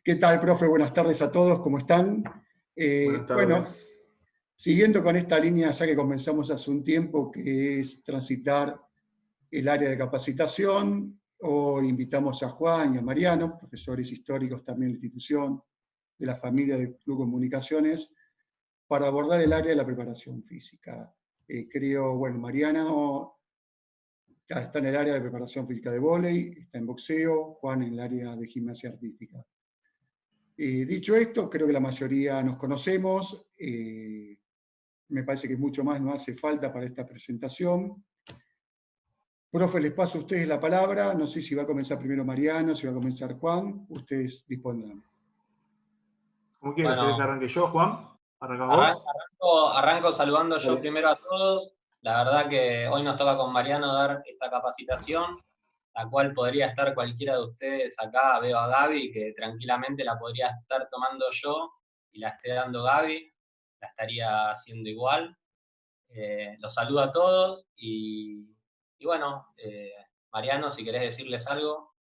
¿Qué tal, profe? Buenas tardes a todos, ¿cómo están? Buenas Bueno, tardes. siguiendo con esta línea, ya que comenzamos hace un tiempo, que es transitar el área de capacitación, hoy invitamos a Juan y a Mariano, profesores históricos también de la institución, de la familia del Club Comunicaciones, para abordar el área de la preparación física. Creo, bueno, Mariano ya está en el área de preparación física de vóley, está en boxeo, Juan en el área de gimnasia artística. Dicho esto, creo que la mayoría nos conocemos. Me parece que mucho más no hace falta para esta presentación. Profe, les paso a ustedes la palabra. No sé si va a comenzar primero Mariano, si va a comenzar Juan. Ustedes dispondrán. ¿Cómo quieres? ¿Querés que Bueno, arranque yo, Juan? ¿Arrancas vos? arranco saludando yo Dale. primero a todos. La verdad que hoy nos toca con Mariano dar esta capacitación, la cual podría estar cualquiera de ustedes acá. Veo a Gaby, que tranquilamente la podría estar tomando yo y la esté dando Gaby. La estaría haciendo igual. Los saludo a todos y bueno, Mariano, si querés decirles algo.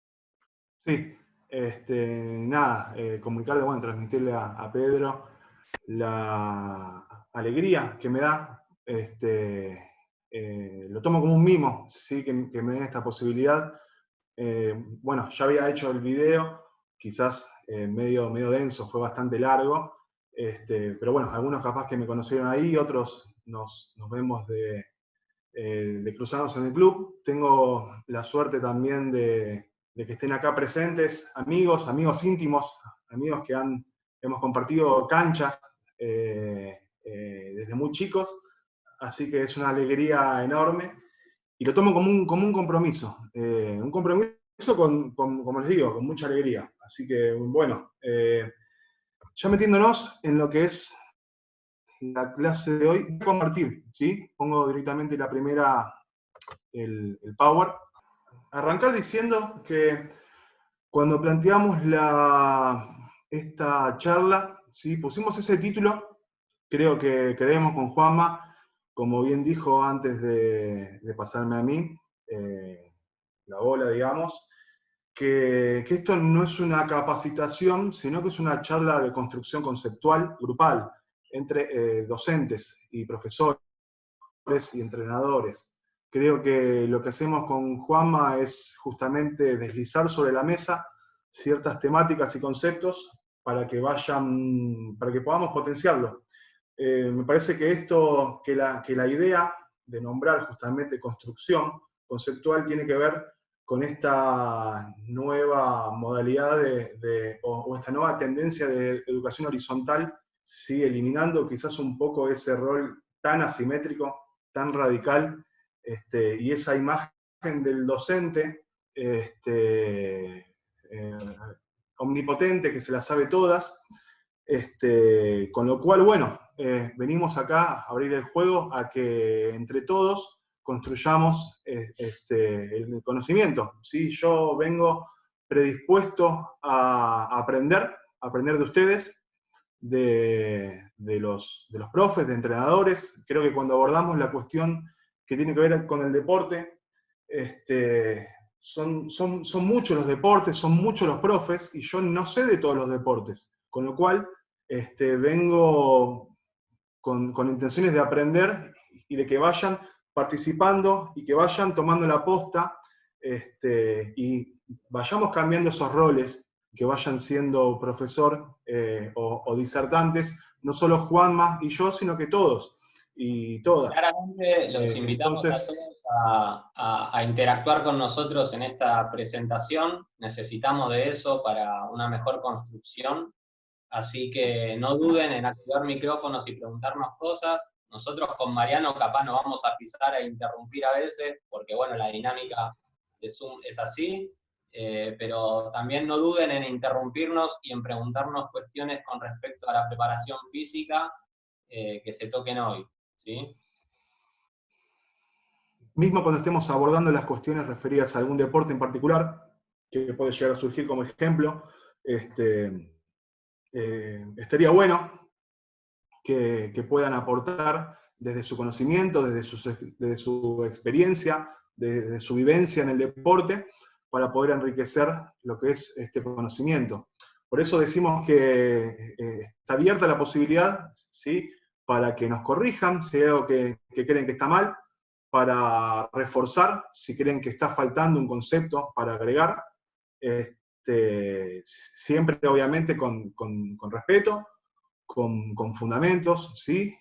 Sí, nada, comunicarle, bueno, transmitirle a Pedro la alegría que me da. Lo tomo como un mimo, ¿sí? Que me den esta posibilidad. Bueno, ya había hecho el video, quizás medio denso, fue bastante largo, pero bueno, algunos capaz que me conocieron ahí, otros nos vemos de cruzarnos en el club. Tengo la suerte también de que estén acá presentes amigos íntimos, amigos que hemos compartido canchas desde muy chicos, así que es una alegría enorme y lo tomo como un compromiso como les digo, con mucha alegría. Así que bueno, ya metiéndonos en lo que es la clase de hoy, voy a compartir, ¿sí? Pongo directamente la primera, el Power. Arrancar diciendo que cuando planteamos esta charla, ¿sí? Pusimos ese título, creo que creemos con Juanma, como bien dijo antes de pasarme a mí, la bola, digamos, que esto no es una capacitación, sino que es una charla de construcción conceptual grupal entre docentes y profesores y entrenadores. Creo que lo que hacemos con Juanma es justamente deslizar sobre la mesa ciertas temáticas y conceptos para que podamos potenciarlo. Me parece que la idea de nombrar justamente construcción conceptual tiene que ver con esta nueva modalidad o esta nueva tendencia de educación horizontal, ¿sí? Eliminando quizás un poco ese rol tan asimétrico, tan radical, y esa imagen del docente omnipotente que se las sabe todas, con lo cual, bueno, venimos acá a abrir el juego a que entre todos construyamos el conocimiento, ¿sí? Yo vengo predispuesto a aprender de ustedes, de los profes, de entrenadores. Creo que cuando abordamos la cuestión que tiene que ver con el deporte, son muchos los deportes, son muchos los profes, y yo no sé de todos los deportes, con lo cual vengo con intenciones de aprender y de que vayan participando y que vayan tomando la posta, y vayamos cambiando esos roles, que vayan siendo profesor o disertantes, no solo Juanma y yo, sino que todos y todas. Claramente los invitamos a Entonces, todos a interactuar con nosotros en esta presentación. Necesitamos de eso para una mejor construcción. Así que no duden en activar micrófonos y preguntarnos cosas. Nosotros con Mariano capaz nos vamos a pisar e interrumpir a veces, porque bueno, la dinámica de Zoom es así. Pero también no duden en interrumpirnos y en preguntarnos cuestiones con respecto a la preparación física que se toquen hoy, ¿sí? mismo cuando estemos abordando las cuestiones referidas a algún deporte en particular, que puede llegar a surgir como ejemplo, estaría bueno que puedan aportar desde su conocimiento, desde su experiencia, desde su vivencia en el deporte, para poder enriquecer lo que es este conocimiento. Por eso decimos que está abierta la posibilidad, ¿sí?, para que nos corrijan si hay algo que creen que está mal, para reforzar si creen que está faltando un concepto para agregar, siempre obviamente con respeto, con fundamentos, ¿sí?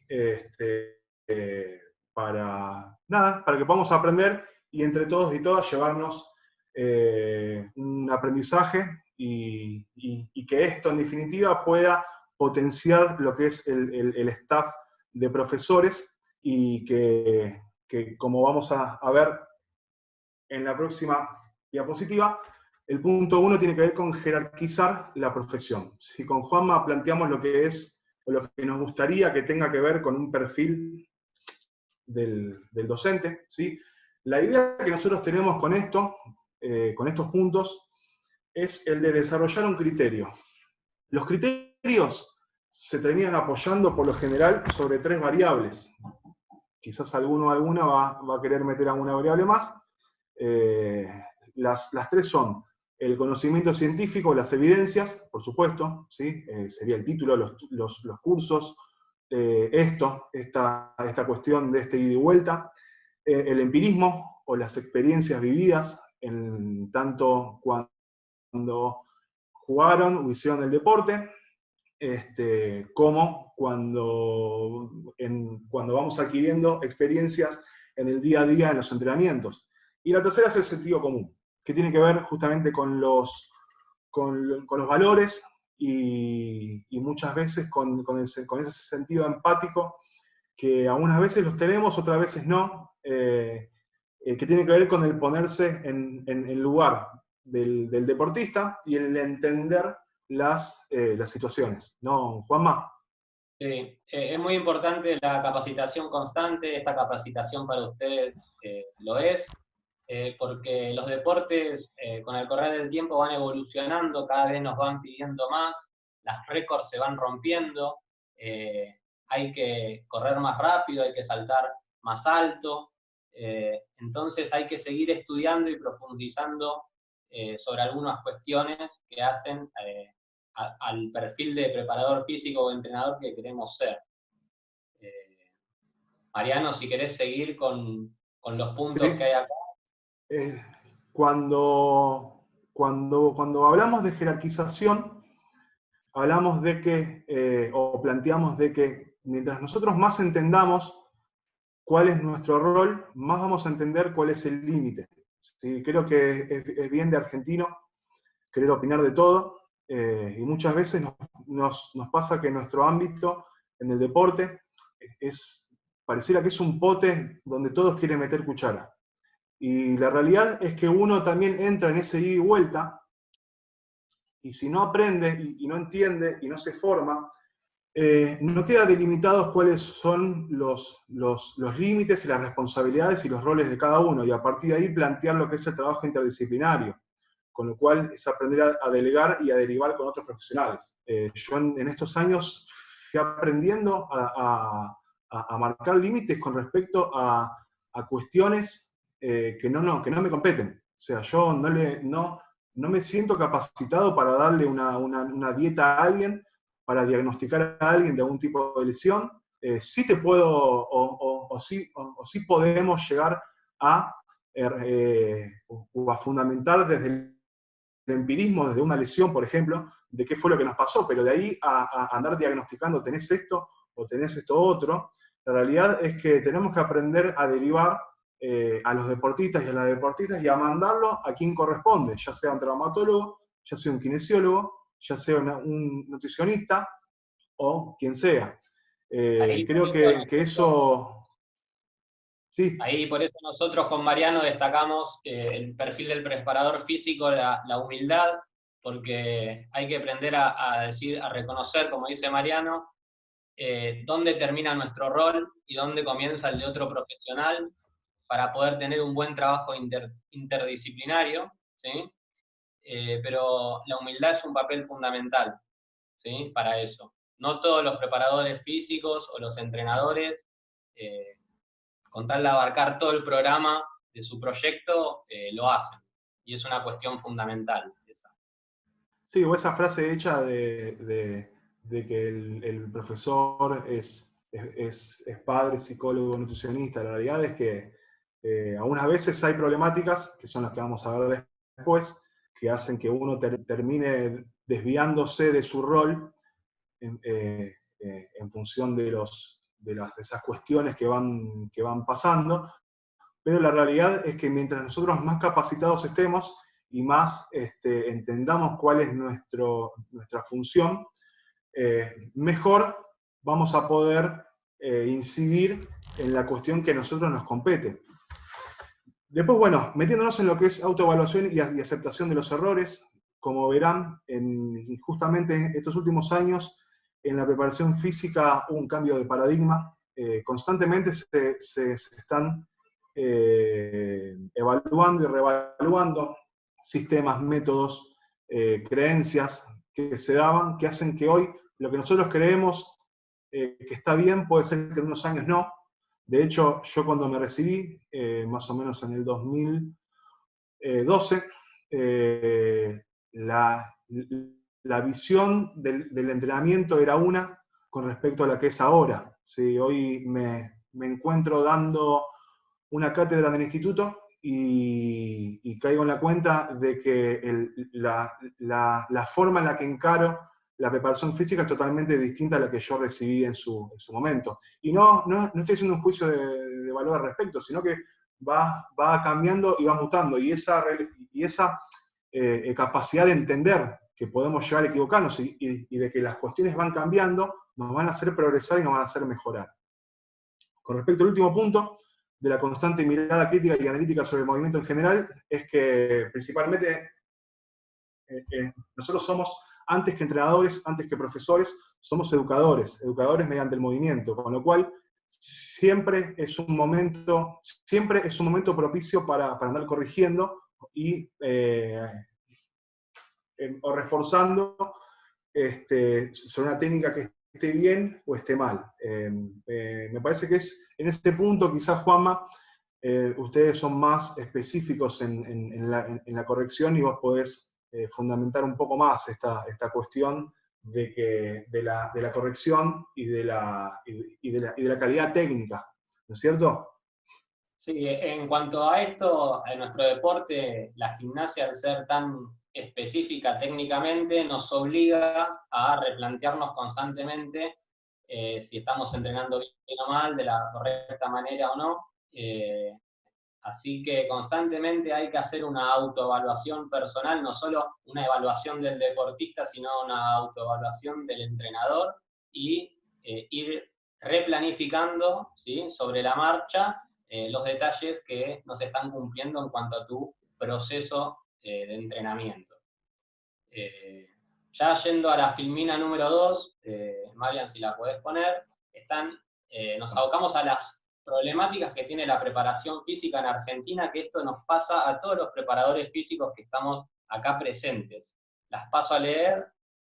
Para que podamos aprender y entre todos y todas llevarnos un aprendizaje y que esto en definitiva pueda potenciar lo que es el staff de profesores y que como vamos a ver en la próxima diapositiva, el punto 1 tiene que ver con jerarquizar la profesión. Si con Juanma planteamos lo que es, o lo que nos gustaría que tenga que ver con un perfil del docente, ¿sí? La idea que nosotros tenemos con esto, con estos puntos, es el de desarrollar un criterio. Los criterios se terminan apoyando por lo general sobre 3 variables. Quizás alguno o alguna va a querer meter alguna variable más. Las 3 son el conocimiento científico, las evidencias, por supuesto, ¿sí? Sería el título, los cursos, esta cuestión de este ida y vuelta, el empirismo o las experiencias vividas, tanto cuando jugaron o hicieron el deporte, como cuando vamos adquiriendo experiencias en el día a día en los entrenamientos. Y la tercera es el sentido común, que tiene que ver justamente con los valores y muchas veces con ese sentido empático que algunas veces los tenemos, otras veces no, que tiene que ver con el ponerse en el lugar del deportista y el entender las situaciones. ¿No, Juanma? Sí, es muy importante la capacitación constante. Esta capacitación para ustedes lo es, porque los deportes con el correr del tiempo van evolucionando, cada vez nos van pidiendo más, las récords se van rompiendo, hay que correr más rápido, hay que saltar más alto, entonces hay que seguir estudiando y profundizando sobre algunas cuestiones que hacen al perfil de preparador físico o entrenador que queremos ser. Mariano, si querés seguir con los puntos Sí. que hay acá. Cuando hablamos de jerarquización, hablamos de que, o planteamos de que mientras nosotros más entendamos cuál es nuestro rol, más vamos a entender cuál es el límite. ¿Sí? Creo que es bien de argentino querer opinar de todo, y muchas veces nos pasa que nuestro ámbito en el deporte pareciera que es un pote donde todos quieren meter cuchara. Y la realidad es que uno también entra en ese ida y vuelta, y si no aprende y no entiende y no se forma, no queda delimitados cuáles son los límites y las responsabilidades y los roles de cada uno, y a partir de ahí plantear lo que es el trabajo interdisciplinario, con lo cual es aprender a delegar y a derivar con otros profesionales. Yo en estos años fui aprendiendo a marcar límites con respecto a cuestiones que no me competen. O sea, yo no me siento capacitado para darle una dieta a alguien, para diagnosticar a alguien de algún tipo de lesión. Sí te puedo, o sí podemos llegar a fundamentar desde el empirismo, desde una lesión, por ejemplo, de qué fue lo que nos pasó, pero de ahí a andar diagnosticando, tenés esto o tenés esto otro, la realidad es que tenemos que aprender a derivar a los deportistas y a las deportistas y a mandarlo a quien corresponde, ya sea un traumatólogo, ya sea un kinesiólogo, ya sea un nutricionista o quien sea. Creo que eso... Sí. Ahí por eso nosotros con Mariano destacamos el perfil del preparador físico, la humildad, porque hay que aprender a reconocer, como dice Mariano, dónde termina nuestro rol y dónde comienza el de otro profesional, para poder tener un buen trabajo interdisciplinario, ¿sí? Pero la humildad es un papel fundamental, ¿sí? Para eso. No todos los preparadores físicos o los entrenadores, con tal de abarcar todo el programa de su proyecto, lo hacen. Y es una cuestión fundamental esa. Sí, o esa frase hecha de que el profesor es padre, psicólogo, nutricionista. La realidad es que algunas veces hay problemáticas, que son las que vamos a ver después, que hacen que uno termine desviándose de su rol en función de esas cuestiones que van pasando. Pero la realidad es que mientras nosotros más capacitados estemos y más entendamos cuál es nuestra función, mejor vamos a poder incidir en la cuestión que a nosotros nos compete. Después, bueno, metiéndonos en lo que es autoevaluación y aceptación de los errores, como verán, justamente estos últimos años, en la preparación física hubo un cambio de paradigma. Constantemente se están evaluando y reevaluando sistemas, métodos, creencias que se daban, que hacen que hoy lo que nosotros creemos que está bien, puede ser que en unos años no. De hecho, yo cuando me recibí, más o menos en el 2012, la visión del entrenamiento era una con respecto a la que es ahora. ¿Sí? Hoy me encuentro dando una cátedra en el instituto y caigo en la cuenta de que la forma en la que encaro la preparación física es totalmente distinta a la que yo recibí en su momento. Y no estoy haciendo un juicio de valor al respecto, sino que va cambiando y va mutando. Y esa capacidad de entender que podemos llegar a equivocarnos y de que las cuestiones van cambiando, nos van a hacer progresar y nos van a hacer mejorar. Con respecto al último punto, de la constante mirada crítica y analítica sobre el movimiento en general, es que principalmente nosotros somos, antes que entrenadores, antes que profesores, somos educadores mediante el movimiento, con lo cual siempre es un momento propicio para andar corrigiendo y o reforzando sobre una técnica que esté bien o esté mal. Me parece que es en este punto, quizás, Juanma, ustedes son más específicos en la corrección y vos podés fundamentar un poco más esta cuestión de la corrección y de la calidad técnica, ¿no es cierto? Sí, en cuanto a esto, en nuestro deporte, la gimnasia, al ser tan específica técnicamente, nos obliga a replantearnos constantemente si estamos entrenando bien o mal, de la correcta manera o no. Así que constantemente hay que hacer una autoevaluación personal, no solo una evaluación del deportista, sino una autoevaluación del entrenador y ir replanificando, ¿sí?, sobre la marcha los detalles que no se están cumpliendo en cuanto a tu proceso de entrenamiento. Ya yendo a la filmina número 2, Marian, si la podés poner, nos abocamos a las problemáticas que tiene la preparación física en Argentina, que esto nos pasa a todos los preparadores físicos que estamos acá presentes. Las paso a leer.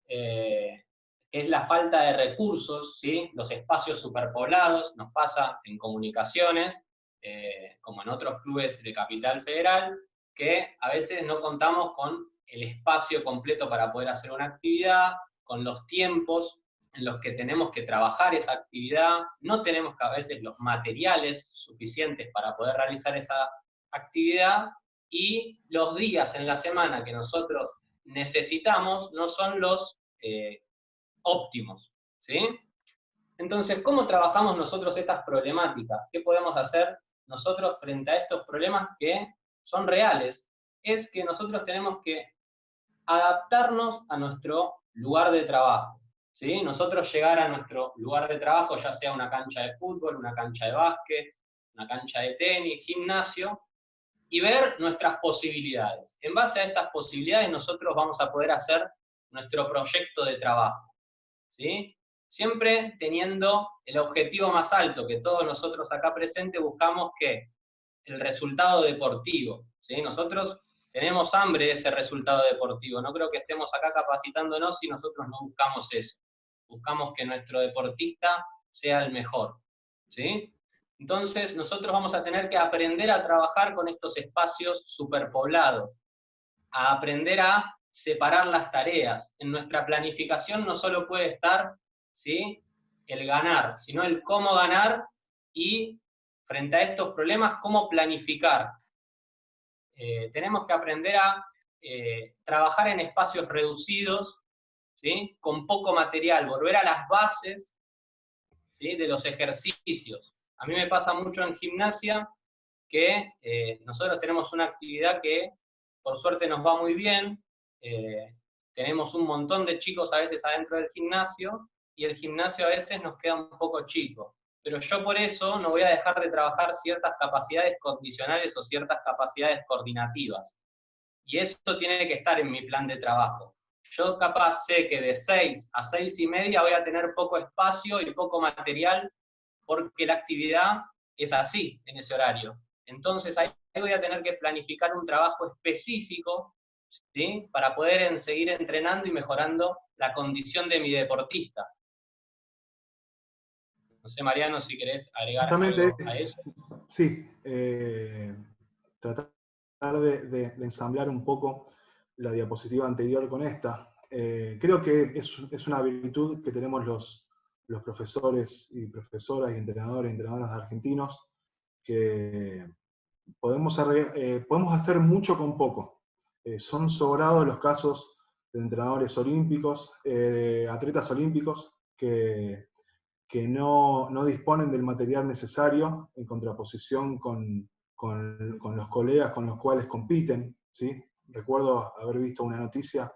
Es la falta de recursos, ¿sí? Los espacios superpoblados, nos pasa en comunicaciones, como en otros clubes de Capital Federal, que a veces no contamos con el espacio completo para poder hacer una actividad, con los tiempos en los que tenemos que trabajar esa actividad, no tenemos a veces los materiales suficientes para poder realizar esa actividad, y los días en la semana que nosotros necesitamos no son los óptimos, ¿sí? Entonces, ¿cómo trabajamos nosotros estas problemáticas? ¿Qué podemos hacer nosotros frente a estos problemas que son reales? Es que nosotros tenemos que adaptarnos a nuestro lugar de trabajo, ¿sí? Nosotros llegar a nuestro lugar de trabajo, ya sea una cancha de fútbol, una cancha de básquet, una cancha de tenis, gimnasio, y ver nuestras posibilidades. En base a estas posibilidades nosotros vamos a poder hacer nuestro proyecto de trabajo, ¿sí? Siempre teniendo el objetivo más alto, que todos nosotros acá presentes buscamos, que el resultado deportivo, ¿sí? Nosotros tenemos hambre de ese resultado deportivo. No creo que estemos acá capacitándonos si nosotros no buscamos eso. Buscamos que nuestro deportista sea el mejor, ¿sí? Entonces nosotros vamos a tener que aprender a trabajar con estos espacios superpoblados, a aprender a separar las tareas. En nuestra planificación no solo puede estar, ¿sí?, el ganar, sino el cómo ganar y, frente a estos problemas, cómo planificar. Tenemos que aprender a trabajar en espacios reducidos, ¿sí?, con poco material, volver a las bases, ¿sí?, de los ejercicios. A mí me pasa mucho en gimnasia que nosotros tenemos una actividad que por suerte nos va muy bien, tenemos un montón de chicos a veces adentro del gimnasio, y el gimnasio a veces nos queda un poco chico. Pero yo por eso no voy a dejar de trabajar ciertas capacidades condicionales o ciertas capacidades coordinativas. Y eso tiene que estar en mi plan de trabajo. Yo capaz sé que de 6 a 6:30 voy a tener poco espacio y poco material, porque la actividad es así en ese horario. Entonces ahí voy a tener que planificar un trabajo específico, ¿sí?, para poder seguir entrenando y mejorando la condición de mi deportista. No sé, Mariano, si querés agregar Justamente, algo a eso. sí, tratar de ensamblar un poco la diapositiva anterior con esta. Creo que es una virtud que tenemos los profesores y profesoras y entrenadores y entrenadoras argentinos, que podemos hacer mucho con poco. Son sobrados los casos de entrenadores olímpicos, atletas olímpicos, que no disponen del material necesario en contraposición con los colegas con los cuales compiten, ¿sí? Recuerdo haber visto una noticia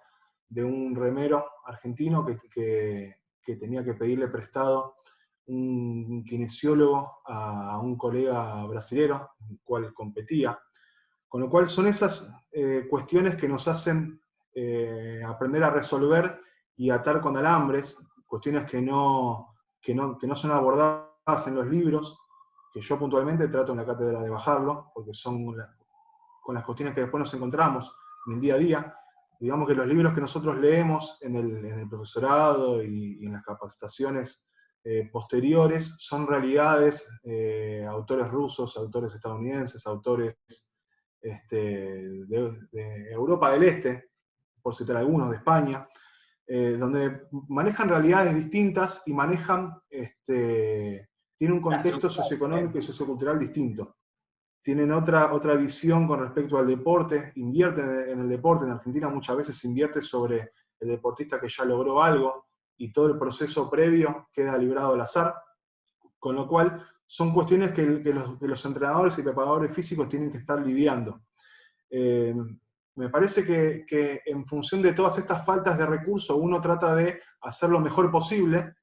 de un remero argentino que tenía que pedirle prestado un kinesiólogo a un colega brasilero, el cual competía. Con lo cual son esas cuestiones que nos hacen aprender a resolver y atar con alambres, cuestiones que no son abordadas en los libros, que yo puntualmente trato en la cátedra de bajarlo, porque son con las cuestiones que después nos encontramos en el día a día. Digamos que los libros que nosotros leemos en el profesorado y en las capacitaciones posteriores son realidades, autores rusos, autores estadounidenses, autores de Europa del Este, por citar algunos, de España, donde manejan realidades distintas y tienen un contexto socioeconómico y sociocultural distinto. Tienen otra visión con respecto al deporte, invierten en el deporte. En Argentina muchas veces se invierte sobre el deportista que ya logró algo y todo el proceso previo queda librado al azar, con lo cual son cuestiones que los entrenadores y preparadores físicos tienen que estar lidiando. Me parece que en función de todas estas faltas de recursos, uno trata de hacer lo mejor posible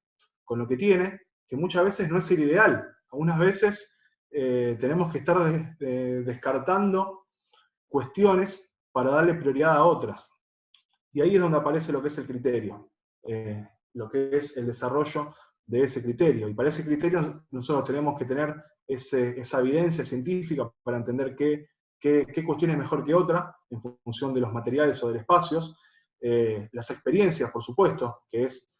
con lo que tiene, que muchas veces no es el ideal. Algunas veces tenemos que estar descartando cuestiones para darle prioridad a otras. Y ahí es donde aparece lo que es el criterio, lo que es el desarrollo de ese criterio. Y para ese criterio nosotros tenemos que tener esa evidencia científica para entender qué cuestión es mejor que otra, en función de los materiales o de los espacios. Las experiencias, por supuesto, que es,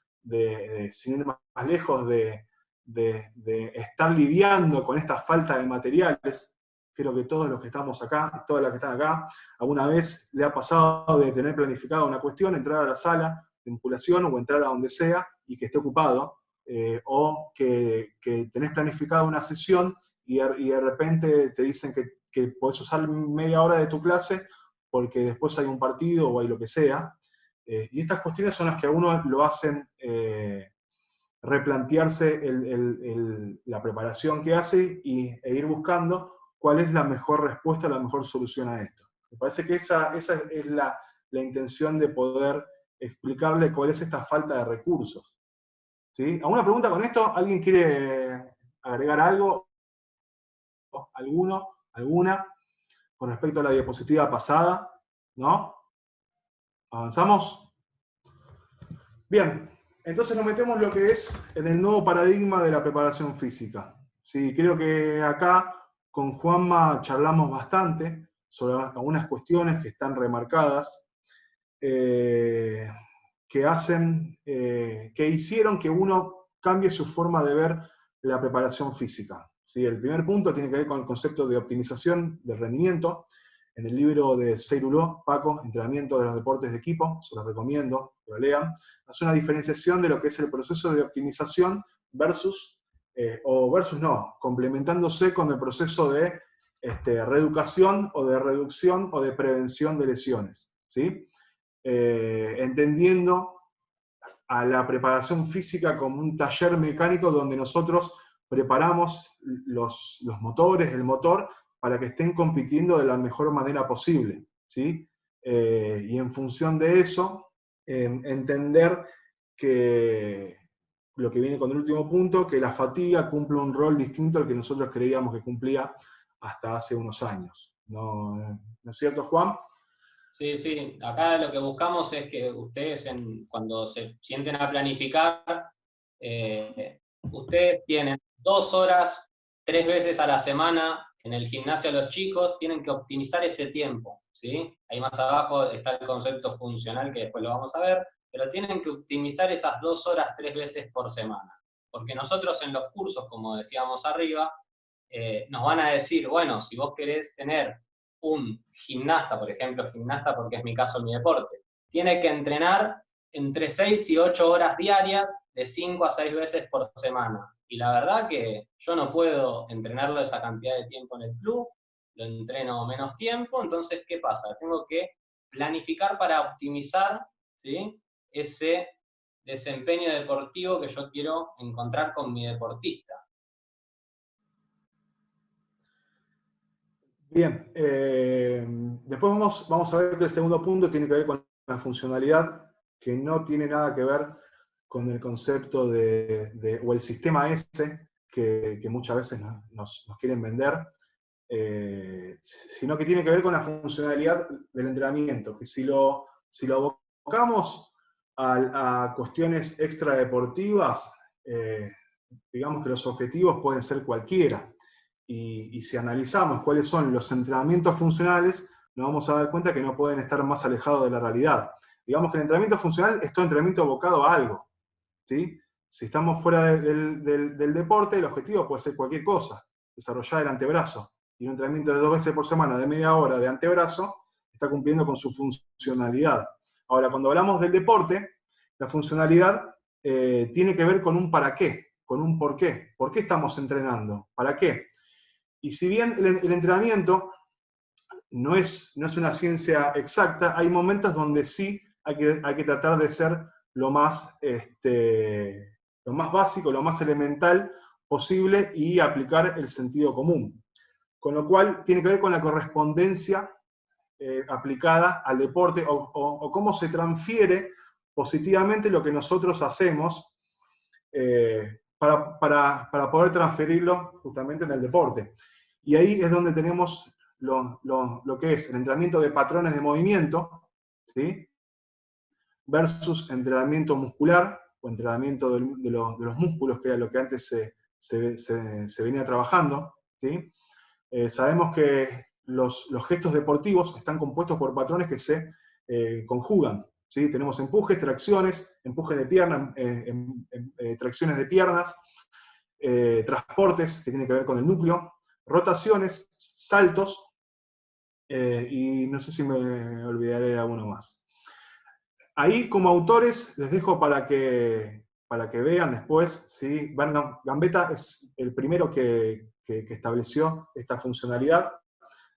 sin ir más lejos, de estar lidiando con esta falta de materiales. Creo que todos los que estamos acá, todas las que están acá, alguna vez le ha pasado de tener planificada una cuestión, entrar a la sala de musculación o entrar a donde sea y que esté ocupado, o que tenés planificada una sesión y de repente te dicen que podés usar media hora de tu clase porque después hay un partido o hay lo que sea. Y estas cuestiones son las que a uno lo hacen replantearse la preparación que hace e ir buscando cuál es la mejor respuesta, la mejor solución a esto. Me parece que esa es la intención de poder explicarle cuál es esta falta de recursos. ¿Sí? ¿Alguna pregunta con esto? ¿Alguien quiere agregar algo? ¿Alguna? Con respecto a la diapositiva pasada, ¿no? ¿Avanzamos? Bien, entonces nos metemos lo que es en el nuevo paradigma de la preparación física. Sí, creo que acá con Juanma charlamos bastante sobre algunas cuestiones que están remarcadas, que hicieron que uno cambie su forma de ver la preparación física. ¿Sí? El primer punto tiene que ver con el concepto de optimización del rendimiento. en el libro de Seiruló, Paco, Entrenamiento de los Deportes de Equipo, se los recomiendo que lo lean, hace una diferenciación de lo que es el proceso de optimización complementándose con el proceso de reeducación o de reducción o de prevención de lesiones, ¿sí? Entendiendo a la preparación física como un taller mecánico donde nosotros preparamos los motores, el motor, para que estén compitiendo de la mejor manera posible, ¿sí? Y en función de eso, entender que lo que viene con el último punto, que la fatiga cumple un rol distinto al que nosotros creíamos que cumplía hasta hace unos años. ¿No es cierto, Juan? Sí, sí. Acá lo que buscamos es que ustedes, cuando se sienten a planificar, ustedes tienen 2 horas, 3 veces a la semana en el gimnasio a los chicos, tienen que optimizar ese tiempo, ¿sí? Ahí más abajo está el concepto funcional, que después lo vamos a ver, pero tienen que optimizar esas 2 horas, 3 veces por semana. Porque nosotros en los cursos, como decíamos arriba, nos van a decir, bueno, si vos querés tener un gimnasta, por ejemplo, gimnasta porque es mi caso en mi deporte, tiene que entrenar entre 6 y 8 horas diarias, de 5 a 6 veces por semana. Y la verdad que yo no puedo entrenarlo esa cantidad de tiempo en el club, lo entreno menos tiempo, entonces, ¿qué pasa? Tengo que planificar para optimizar, ¿sí?, ese desempeño deportivo que yo quiero encontrar con mi deportista. Bien, después vamos a ver que el segundo punto tiene que ver con la funcionalidad, que no tiene nada que ver con el concepto o el sistema S que muchas veces nos quieren vender, sino que tiene que ver con la funcionalidad del entrenamiento, que si lo abocamos a cuestiones extradeportivas, digamos que los objetivos pueden ser cualquiera. Y si analizamos cuáles son los entrenamientos funcionales, nos vamos a dar cuenta que no pueden estar más alejados de la realidad. Digamos que el entrenamiento funcional es todo entrenamiento abocado a algo, ¿sí? Si estamos fuera del deporte, el objetivo puede ser cualquier cosa, desarrollar el antebrazo. Y un entrenamiento de 2 veces por semana de media hora de antebrazo está cumpliendo con su funcionalidad. Ahora, cuando hablamos del deporte, la funcionalidad tiene que ver con un para qué, con un por qué. ¿Por qué estamos entrenando? ¿Para qué? Y si bien el entrenamiento no es una ciencia exacta, hay momentos donde sí hay que tratar de ser lo más básico, lo más elemental posible y aplicar el sentido común. Con lo cual tiene que ver con la correspondencia aplicada al deporte o cómo se transfiere positivamente lo que nosotros hacemos para poder transferirlo justamente en el deporte. Y ahí es donde tenemos lo que es el entrenamiento de patrones de movimiento, ¿sí?, versus entrenamiento muscular, o entrenamiento de los músculos, que era lo que antes se venía trabajando, ¿sí? Sabemos que los gestos deportivos están compuestos por patrones que se conjugan, ¿sí? Tenemos empujes, tracciones, empujes de piernas, tracciones de piernas, transportes, que tienen que ver con el núcleo, rotaciones, saltos, y no sé si me olvidaré de alguno más. Ahí, como autores, les dejo para que vean después, ¿sí? Gambetta es el primero que estableció esta funcionalidad.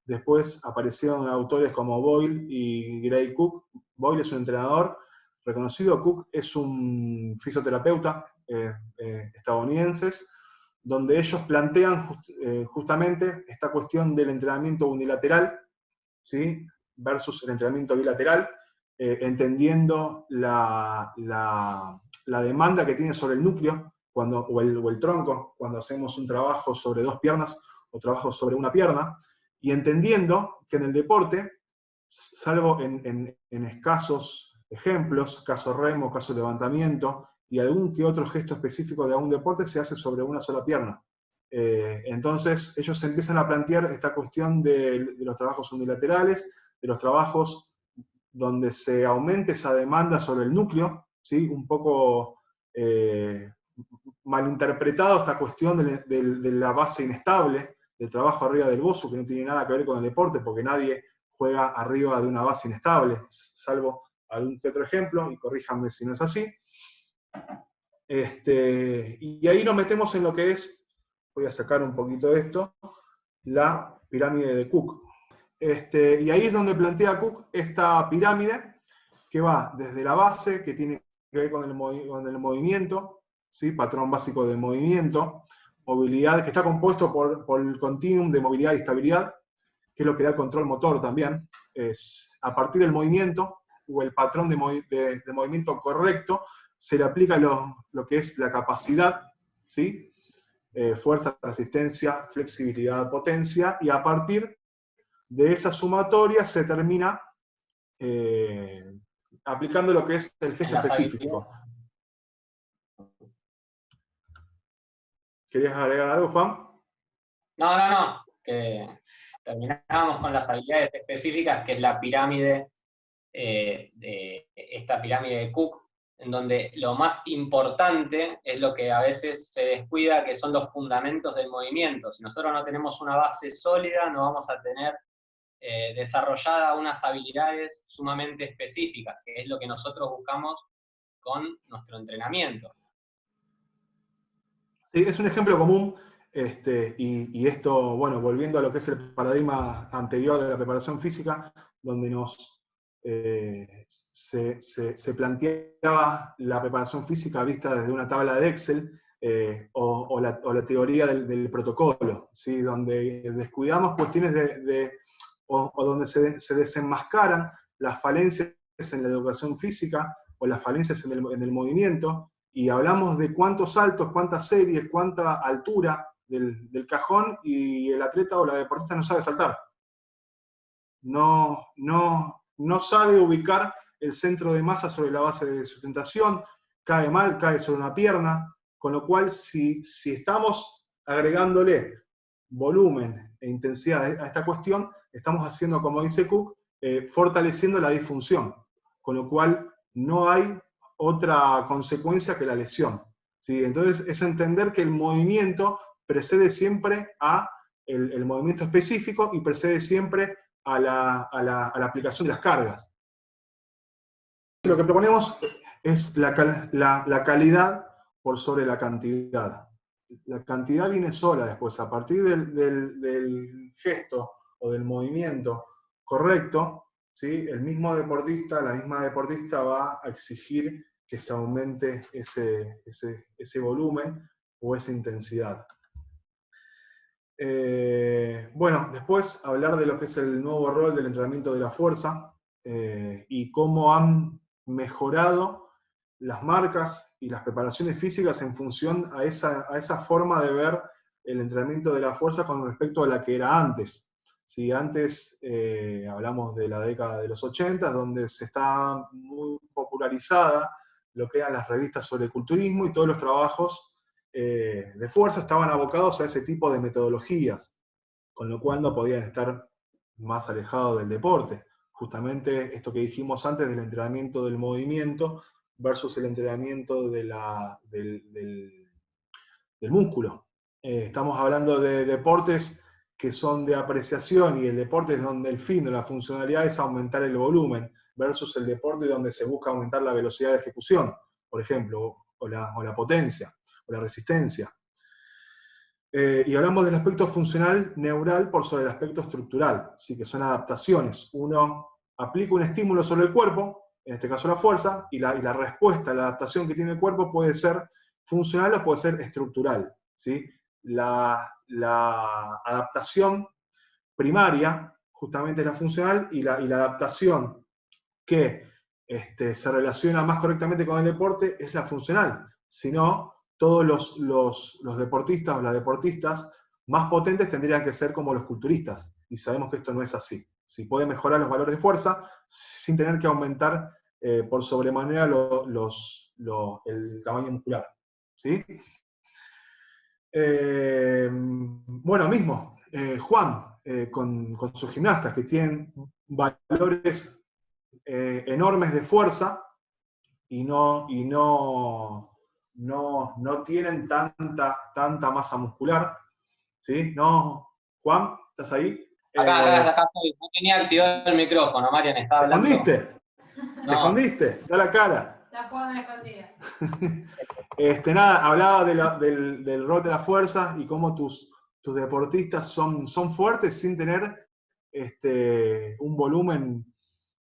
Después aparecieron autores como Boyle y Gray Cook. Boyle es un entrenador reconocido, Cook es un fisioterapeuta estadounidense, donde ellos plantean justamente esta cuestión del entrenamiento unilateral, ¿sí?, versus el entrenamiento bilateral, entendiendo la demanda que tiene sobre el núcleo o el tronco cuando hacemos un trabajo sobre 2 piernas o trabajo sobre una pierna, y entendiendo que en el deporte, salvo en escasos ejemplos, caso remo, caso levantamiento, y algún que otro gesto específico de algún deporte, se hace sobre una sola pierna. Entonces ellos empiezan a plantear esta cuestión de los trabajos unilaterales, de los trabajos donde se aumente esa demanda sobre el núcleo, ¿sí? Un poco malinterpretado esta cuestión de la base inestable, del trabajo arriba del bozo, que no tiene nada que ver con el deporte, porque nadie juega arriba de una base inestable, salvo algún que otro ejemplo, y corríjanme si no es así. Y ahí nos metemos en lo que es, voy a sacar un poquito de esto, la pirámide de Cook. Y ahí es donde plantea Cook esta pirámide, que va desde la base, que tiene que ver con el movimiento, ¿sí? Patrón básico del movimiento, movilidad, que está compuesto por el continuum de movilidad y estabilidad, que es lo que da el control motor también. Es a partir del movimiento, o el patrón de movimiento correcto, se le aplica lo que es la capacidad, ¿sí? Fuerza, resistencia, flexibilidad, potencia, y a partir de esa sumatoria se termina aplicando lo que es el gesto específico. ¿Querías agregar algo, Juan? No. Que terminábamos con las habilidades específicas, que es la pirámide, esta pirámide de Cook, en donde lo más importante es lo que a veces se descuida, que son los fundamentos del movimiento. Si nosotros no tenemos una base sólida, no vamos a tener desarrollada unas habilidades sumamente específicas, que es lo que nosotros buscamos con nuestro entrenamiento. Sí, es un ejemplo común, y esto, bueno, volviendo a lo que es el paradigma anterior de la preparación física, donde se planteaba la preparación física vista desde una tabla de Excel, o la teoría del protocolo, ¿sí? Donde descuidamos cuestiones o donde se desenmascaran las falencias en la educación física o las falencias en el movimiento, y hablamos de cuántos saltos, cuántas series, cuánta altura del cajón, y el atleta o la deportista no sabe saltar. No sabe ubicar el centro de masa sobre la base de sustentación, cae mal, cae sobre una pierna, con lo cual si estamos agregándole volumen e intensidad a esta cuestión, estamos haciendo, como dice Cook, fortaleciendo la disfunción, con lo cual no hay otra consecuencia que la lesión, ¿sí? Entonces es entender que el movimiento precede siempre a el movimiento específico, y precede siempre a la aplicación de las cargas. Lo que proponemos es la calidad por sobre la cantidad. La cantidad viene sola después, a partir del gesto o del movimiento correcto, ¿sí? El mismo deportista, la misma deportista va a exigir que se aumente ese volumen o esa intensidad. Bueno, después hablar de lo que es el nuevo rol del entrenamiento de la fuerza, y cómo han mejorado las marcas y las preparaciones físicas en función a esa forma de ver el entrenamiento de la fuerza con respecto a la que era antes. ¿Sí? Antes hablamos de la década de los 80, donde se está muy popularizada lo que eran las revistas sobre culturismo, y todos los trabajos de fuerza estaban abocados a ese tipo de metodologías, con lo cual no podían estar más alejados del deporte. Justamente esto que dijimos antes del entrenamiento del movimiento versus el entrenamiento del músculo. Estamos hablando de deportes que son de apreciación, y el deporte es donde el fin de la funcionalidad es aumentar el volumen, versus el deporte donde se busca aumentar la velocidad de ejecución, por ejemplo, o la potencia, o la resistencia. Y hablamos del aspecto funcional neural por sobre el aspecto estructural, ¿sí? Que son adaptaciones. Uno aplica un estímulo sobre el cuerpo, en este caso la fuerza, y la respuesta, la adaptación que tiene el cuerpo puede ser funcional o puede ser estructural, ¿sí? La adaptación primaria justamente es la funcional, y la adaptación que se relaciona más correctamente con el deporte es la funcional. Si no, todos los deportistas o las deportistas más potentes tendrían que ser como los culturistas, y sabemos que esto no es así. Si puede mejorar los valores de fuerza sin tener que aumentar por sobremanera el tamaño muscular, ¿sí? Bueno, mismo, Juan, con sus gimnastas que tienen valores enormes de fuerza, y no tienen tanta masa muscular, ¿sí? ¿No, Juan? ¿Estás ahí? Acá estoy. No tenía activado el micrófono, Marian, estaba ¿Te hablando. escondiste? No. ¿Te escondiste? Da la cara. La jugada escondida. Nada, hablaba del rol de la fuerza y cómo tus deportistas son fuertes sin tener un volumen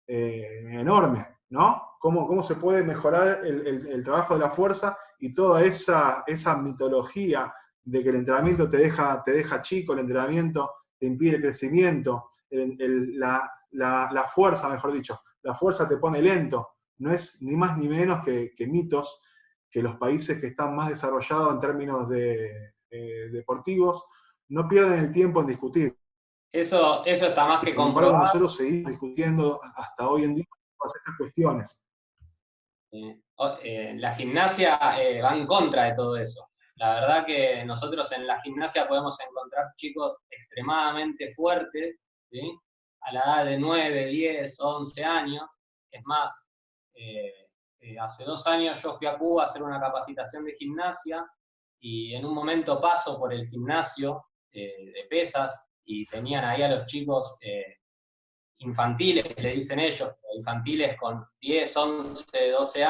enorme, ¿no? ¿Cómo se puede mejorar el trabajo de la fuerza y toda esa mitología de que el entrenamiento te deja chico, el entrenamiento te impide el crecimiento, la fuerza, mejor dicho, la fuerza te pone lento, no es ni más ni menos que mitos que los países que están más desarrollados en términos deportivos no pierden el tiempo en discutir. Eso está más que Sin embargo, comprobado. nosotros seguimos discutiendo hasta hoy en día todas estas cuestiones. La gimnasia va en contra de todo eso. La verdad que nosotros en la gimnasia podemos encontrar chicos extremadamente fuertes, ¿sí? A la edad de 9, 10, 11 años. Es más, hace 2 años yo fui a Cuba a hacer una capacitación de gimnasia y en un momento paso por el gimnasio de pesas y tenían ahí a los chicos infantiles, le dicen ellos, infantiles con 10, 11, 12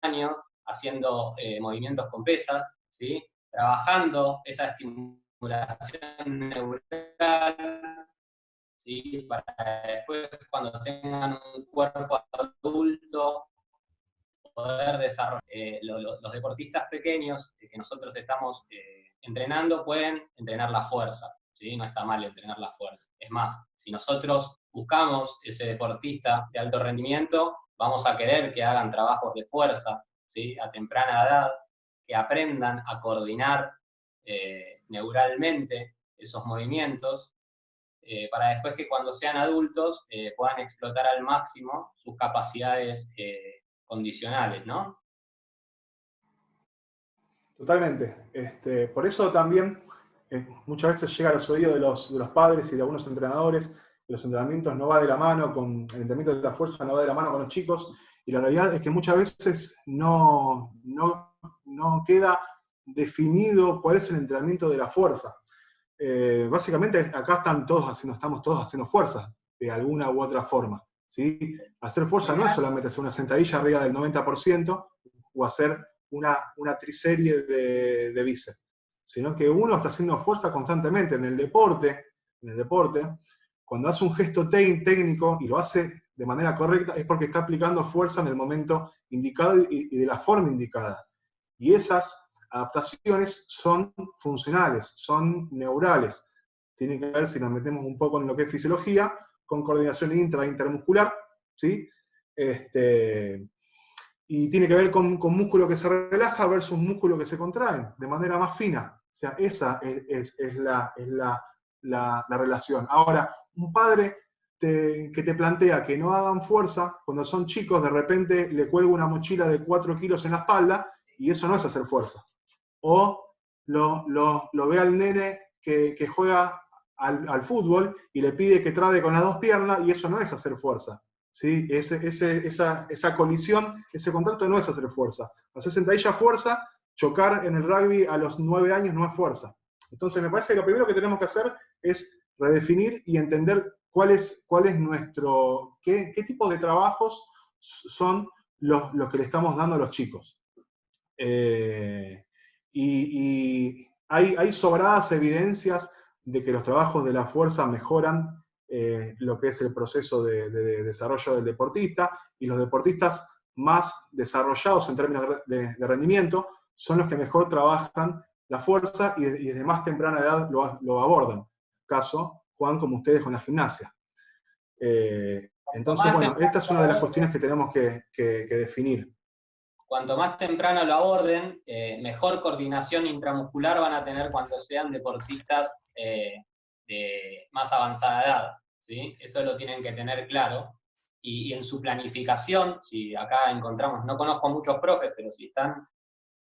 años, haciendo movimientos con pesas, ¿sí? Trabajando esa estimulación neural, ¿sí? Para después, cuando tengan un cuerpo adulto, poder desarrollar. Los deportistas pequeños que nosotros estamos entrenando pueden entrenar la fuerza, ¿sí? No está mal entrenar la fuerza. Es más, si nosotros buscamos ese deportista de alto rendimiento, vamos a querer que hagan trabajos de fuerza, ¿sí? A temprana edad, que aprendan a coordinar neuralmente esos movimientos, para después que cuando sean adultos puedan explotar al máximo sus capacidades condicionales, ¿no? Totalmente. Por eso también muchas veces llega a los oídos de los padres y de algunos entrenadores que los entrenamientos no va de la mano con el entrenamiento de la fuerza, no va de la mano con los chicos, y la realidad es que muchas veces no queda definido cuál es el entrenamiento de la fuerza. Básicamente acá estamos todos haciendo fuerza de alguna u otra forma, ¿sí? Hacer fuerza no es solamente hacer una sentadilla arriba del 90% o hacer una triserie de bíceps, sino que uno está haciendo fuerza constantemente. En el deporte, cuando hace un gesto técnico y lo hace de manera correcta, es porque está aplicando fuerza en el momento indicado y de la forma indicada. Y esas adaptaciones son funcionales, son neurales. Tiene que ver, si nos metemos un poco en lo que es fisiología, con coordinación intermuscular, ¿sí? Y tiene que ver con músculo que se relaja versus músculo que se contrae, de manera más fina. O sea, esa es la relación. Ahora, un padre que te plantea que no hagan fuerza, cuando son chicos, de repente le cuelga una mochila de 4 kilos en la espalda, y eso no es hacer fuerza. O lo ve al nene que juega al fútbol y le pide que trabe con las 2 piernas, y eso no es hacer fuerza. ¿Sí? Esa colisión, ese contacto no es hacer fuerza. Hacer sentadilla fuerza, chocar en el rugby a los 9 años no es fuerza. Entonces me parece que lo primero que tenemos que hacer es redefinir y entender cuál es nuestro, qué tipo de trabajos son los que le estamos dando a los chicos. Y hay sobradas evidencias de que los trabajos de la fuerza mejoran lo que es el proceso de desarrollo del deportista, y los deportistas más desarrollados en términos de rendimiento son los que mejor trabajan la fuerza y desde más temprana edad lo abordan. Caso, Juan, como ustedes con la gimnasia. Entonces, bueno, esta es una de las cuestiones que tenemos que definir. Cuanto más temprano lo aborden, mejor coordinación intramuscular van a tener cuando sean deportistas de más avanzada edad, ¿sí? Eso lo tienen que tener claro. Y en su planificación, si acá encontramos, no conozco muchos profes, pero si están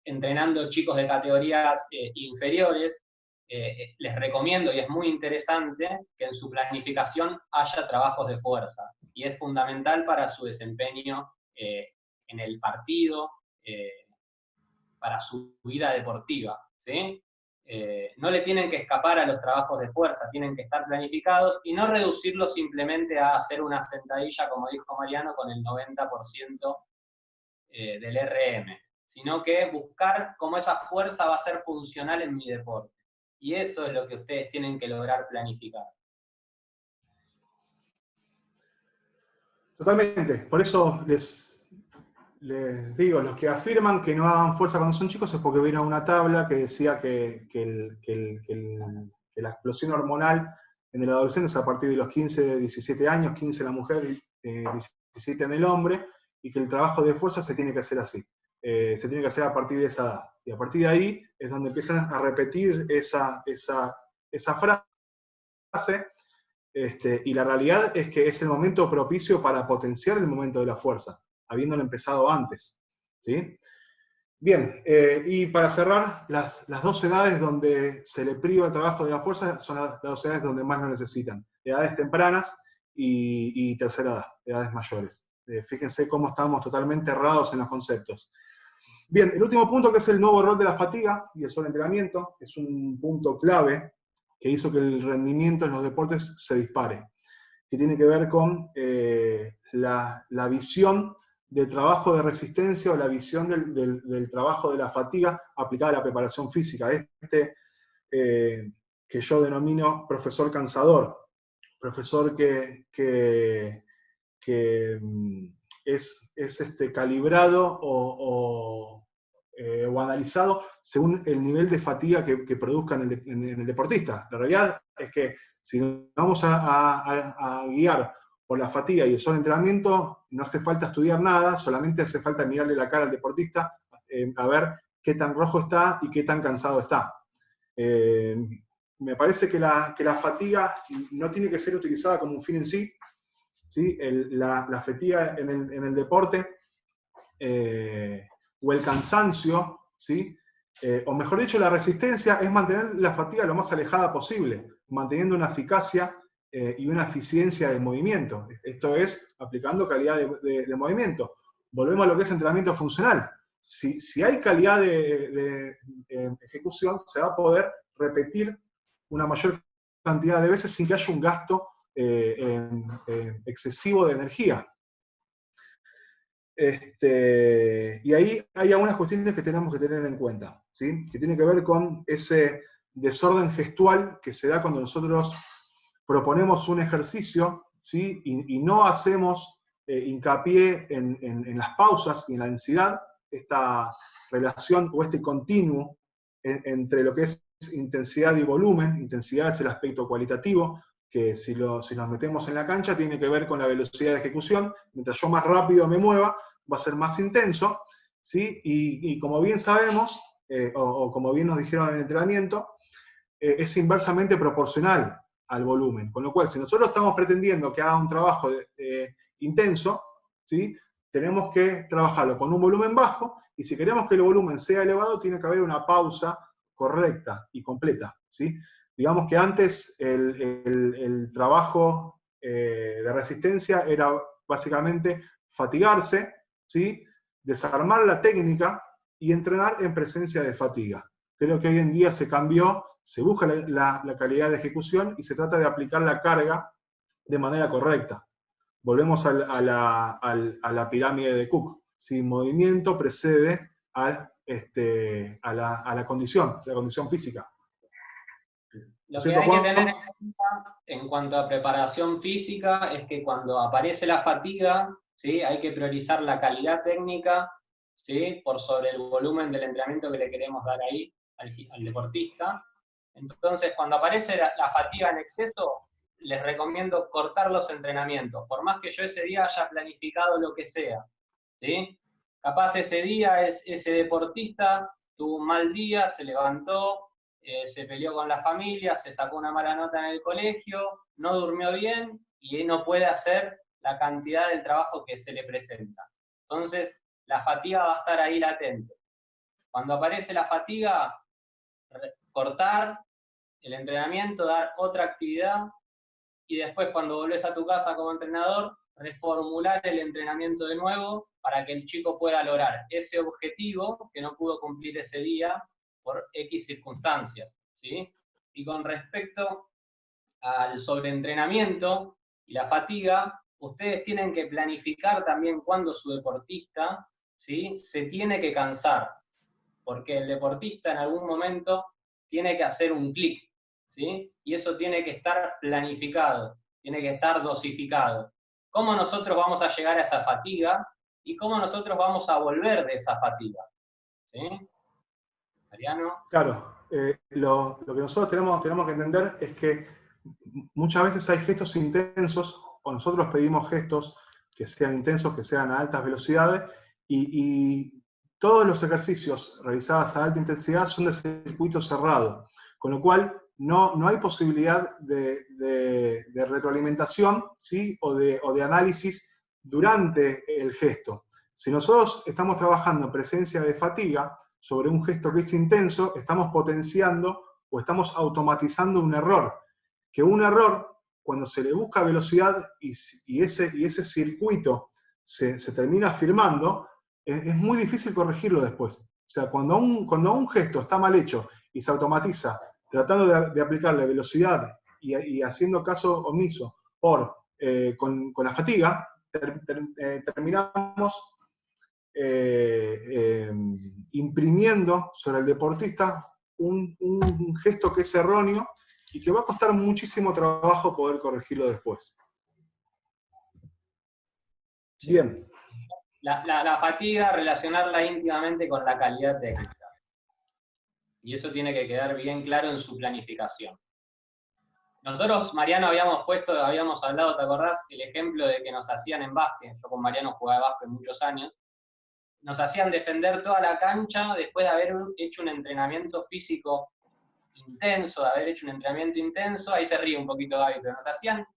entrenando chicos de categorías inferiores, les recomiendo, y es muy interesante, que en su planificación haya trabajos de fuerza. Y es fundamental para su desempeño en el partido, para su vida deportiva, ¿sí? no le tienen que escapar a los trabajos de fuerza, tienen que estar planificados y no reducirlo simplemente a hacer una sentadilla, como dijo Mariano, con el 90% del RM, sino que buscar cómo esa fuerza va a ser funcional en mi deporte. Y eso es lo que ustedes tienen que lograr planificar. Totalmente, por eso les digo, los que afirman que no hagan fuerza cuando son chicos es porque vieron una tabla que decía que la explosión hormonal en el adolescente es a partir de los 15, 17 años, 15 en la mujer, 17 en el hombre, y que el trabajo de fuerza se tiene que hacer así. Se tiene que hacer a partir de esa edad. Y a partir de ahí es donde empiezan a repetir esa frase. Y la realidad es que es el momento propicio para potenciar el momento de la fuerza, habiéndolo empezado antes. ¿Sí? Bien, y para cerrar, las dos edades donde se le priva el trabajo de la fuerza son las dos edades donde más lo necesitan. Edades tempranas y tercera edad, edades mayores. Fíjense cómo estamos totalmente errados en los conceptos. Bien, el último punto, que es el nuevo rol de la fatiga y el sobreentrenamiento, es un punto clave que hizo que el rendimiento en los deportes se dispare, que tiene que ver con la visión del trabajo de resistencia o la visión del trabajo de la fatiga aplicada a la preparación física. Que yo denomino profesor cansador, profesor que es calibrado o analizado según el nivel de fatiga que produzca en el deportista. La realidad es que si nos vamos a guiar por la fatiga y el sobreentrenamiento, no hace falta estudiar nada, solamente hace falta mirarle la cara al deportista, a ver qué tan rojo está y qué tan cansado está. Me parece que la fatiga no tiene que ser utilizada como un fin en sí. ¿Sí? La fatiga en el deporte o el cansancio, ¿sí? O mejor dicho, la resistencia es mantener la fatiga lo más alejada posible, manteniendo una eficacia y una eficiencia de movimiento. Esto es, aplicando calidad de movimiento. Volvemos a lo que es entrenamiento funcional. Si hay calidad de ejecución, se va a poder repetir una mayor cantidad de veces sin que haya un gasto excesivo de energía. Y ahí hay algunas cuestiones que tenemos que tener en cuenta, ¿sí? Que tiene que ver con ese desorden gestual que se da cuando nosotros proponemos un ejercicio, ¿sí? Y no hacemos hincapié en las pausas y en la densidad, esta relación o este continuo entre lo que es intensidad y volumen. Intensidad es el aspecto cualitativo, que si nos metemos en la cancha tiene que ver con la velocidad de ejecución. Mientras yo más rápido me mueva, va a ser más intenso, ¿sí? Y como bien sabemos, o como bien nos dijeron en el entrenamiento, es inversamente proporcional al volumen. Con lo cual, si nosotros estamos pretendiendo que haga un trabajo intenso, ¿sí? Tenemos que trabajarlo con un volumen bajo, y si queremos que el volumen sea elevado, tiene que haber una pausa correcta y completa, ¿sí? Digamos que antes el trabajo de resistencia era básicamente fatigarse, ¿sí? Desarmar la técnica y entrenar en presencia de fatiga. Creo que hoy en día se cambió, se busca la calidad de ejecución y se trata de aplicar la carga de manera correcta. Volvemos a la pirámide de Cook. Si movimiento precede a la condición física. Lo que hay que tener en cuenta en cuanto a preparación física es que cuando aparece la fatiga, ¿sí? Hay que priorizar la calidad técnica, ¿sí? Por sobre el volumen del entrenamiento que le queremos dar ahí al deportista. Entonces, cuando aparece la fatiga en exceso, les recomiendo cortar los entrenamientos, por más que yo ese día haya planificado lo que sea, ¿sí? Capaz ese día ese deportista tuvo un mal día, se levantó, se peleó con la familia, se sacó una mala nota en el colegio, no durmió bien y no puede hacer la cantidad del trabajo que se le presenta. Entonces, la fatiga va a estar ahí latente. Cuando aparece la fatiga, cortar el entrenamiento, dar otra actividad, y después cuando volvés a tu casa como entrenador, reformular el entrenamiento de nuevo para que el chico pueda lograr ese objetivo que no pudo cumplir ese día por X circunstancias, ¿sí? Y con respecto al sobreentrenamiento y la fatiga, ustedes tienen que planificar también cuándo su deportista, ¿sí?, se tiene que cansar, porque el deportista en algún momento tiene que hacer un clic, ¿sí? Y eso tiene que estar planificado, tiene que estar dosificado. ¿Cómo nosotros vamos a llegar a esa fatiga y cómo nosotros vamos a volver de esa fatiga? ¿Sí? Mariano. Claro, lo que nosotros tenemos que entender es que muchas veces hay gestos intensos, o nosotros pedimos gestos que sean intensos, que sean a altas velocidades, y todos los ejercicios realizados a alta intensidad son de circuito cerrado, con lo cual no hay posibilidad de retroalimentación, ¿sí?, o de análisis durante el gesto. Si nosotros estamos trabajando en presencia de fatiga sobre un gesto que es intenso, estamos potenciando o estamos automatizando un error. Que un error, cuando se le busca velocidad y ese circuito se termina firmando, es muy difícil corregirlo después. O sea, cuando un gesto está mal hecho y se automatiza, tratando de aplicarle velocidad y haciendo caso omiso con la fatiga, terminamos imprimiendo sobre el deportista un gesto que es erróneo y que va a costar muchísimo trabajo poder corregirlo después. Sí. Bien. La fatiga, relacionarla íntimamente con la calidad técnica. Y eso tiene que quedar bien claro en su planificación. Nosotros, Mariano, habíamos hablado, ¿te acordás? El ejemplo de que nos hacían en básquet. Yo con Mariano jugaba básquet muchos años. Nos hacían defender toda la cancha después de haber hecho un entrenamiento físico intenso, ahí se ríe un poquito Gaby, pero nos hacían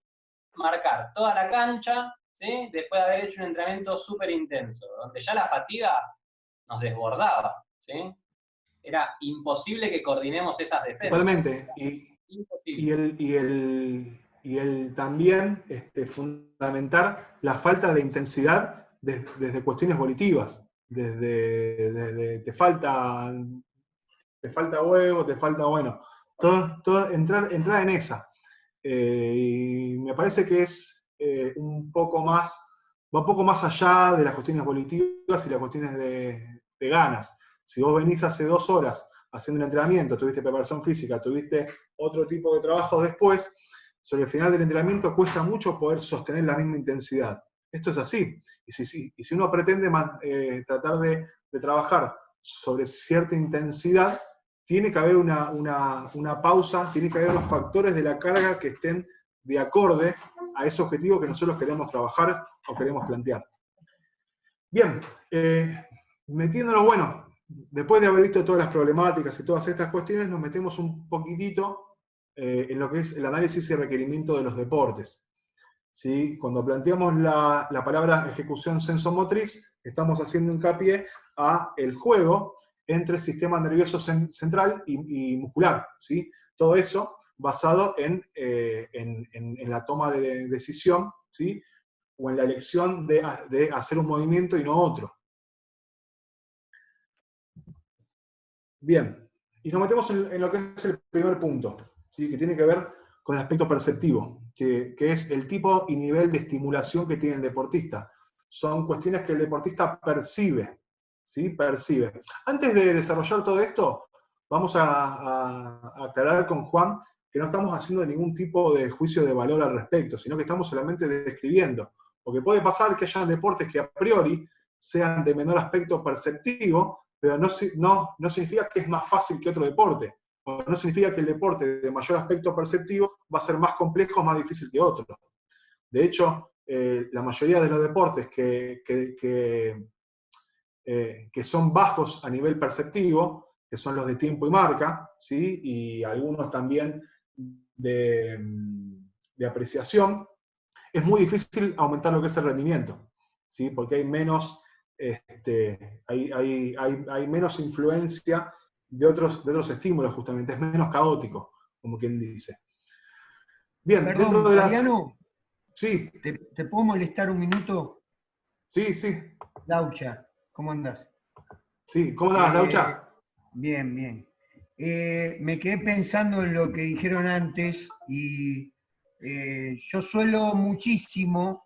marcar toda la cancha, ¿sí?, después de haber hecho un entrenamiento súper intenso, donde ya la fatiga nos desbordaba, ¿sí? Era imposible que coordinemos esas defensas. Totalmente. Y el también fundamentar la falta de intensidad desde cuestiones volitivas, desde te falta huevo, te falta, bueno, todo entrar en esa. Y me parece que es va un poco más allá de las cuestiones volitivas y las cuestiones de ganas. Si vos venís hace 2 horas haciendo un entrenamiento, tuviste preparación física, tuviste otro tipo de trabajos después, sobre el final del entrenamiento cuesta mucho poder sostener la misma intensidad. Esto es así. Y si uno pretende tratar de trabajar sobre cierta intensidad, tiene que haber una pausa, tiene que haber los factores de la carga que estén de acorde a ese objetivo que nosotros queremos trabajar o queremos plantear. Bien, metiéndonos, bueno, después de haber visto todas las problemáticas y todas estas cuestiones, nos metemos un poquitito en lo que es el análisis y requerimiento de los deportes. ¿Sí? Cuando planteamos la palabra ejecución sensomotriz, estamos haciendo hincapié a el juego entre sistema nervioso central y muscular, ¿sí? Todo eso basado en la toma de decisión, ¿sí?, o en la elección de hacer un movimiento y no otro. Bien, y nos metemos en lo que es el primer punto, ¿sí?, que tiene que ver con el aspecto perceptivo, que es el tipo y nivel de estimulación que tiene el deportista. Son cuestiones que el deportista percibe, ¿sí? Percibe. Antes de desarrollar todo esto, vamos a aclarar con Juan que no estamos haciendo ningún tipo de juicio de valor al respecto, sino que estamos solamente describiendo. Porque puede pasar que haya deportes que a priori sean de menor aspecto perceptivo, pero no significa que es más fácil que otro deporte. O no significa que el deporte de mayor aspecto perceptivo va a ser más complejo o más difícil que otro. De hecho, la mayoría de los deportes que son bajos a nivel perceptivo, que son los de tiempo y marca, ¿sí?, y algunos también de apreciación, es muy difícil aumentar lo que es el rendimiento, ¿sí?, porque hay menos, hay menos influencia de otros estímulos, justamente, es menos caótico, como quien dice. Bien, perdón, dentro de las... Mariano, Sí. ¿Te puedo molestar un minuto? Sí, sí. Laucha, ¿cómo andás? Sí, ¿cómo andás, Laucha? Bien, bien. me quedé pensando en lo que dijeron antes y yo suelo muchísimo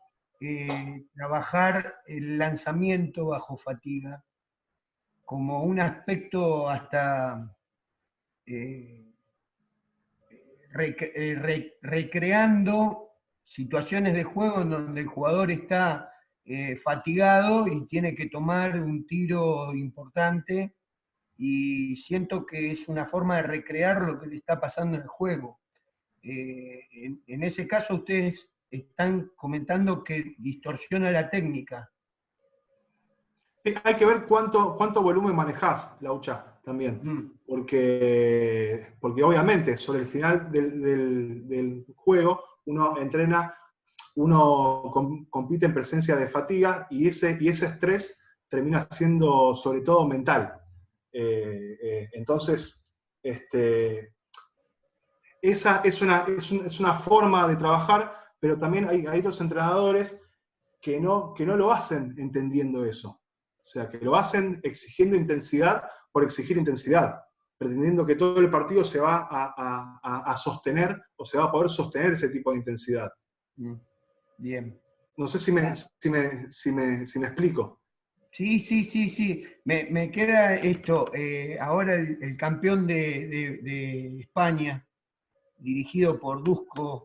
trabajar el lanzamiento bajo fatiga como un aspecto hasta eh, recreando situaciones de juego en donde el jugador está fatigado y tiene que tomar un tiro importante, y siento que es una forma de recrear lo que le está pasando en el juego. En ese caso ustedes están comentando que distorsiona la técnica. Sí, hay que ver cuánto volumen manejás, Laucha, también. Porque obviamente sobre el final del juego uno entrena, uno compite en presencia de fatiga y ese estrés termina siendo sobre todo mental. Entonces, esa es una forma de trabajar, pero también hay otros entrenadores que no lo hacen entendiendo eso. O sea, que lo hacen exigiendo intensidad por exigir intensidad, pretendiendo que todo el partido se va a sostener o se va a poder sostener ese tipo de intensidad. Bien. No sé si me explico. Sí. Me queda esto. Ahora el campeón de España, dirigido por Dusko,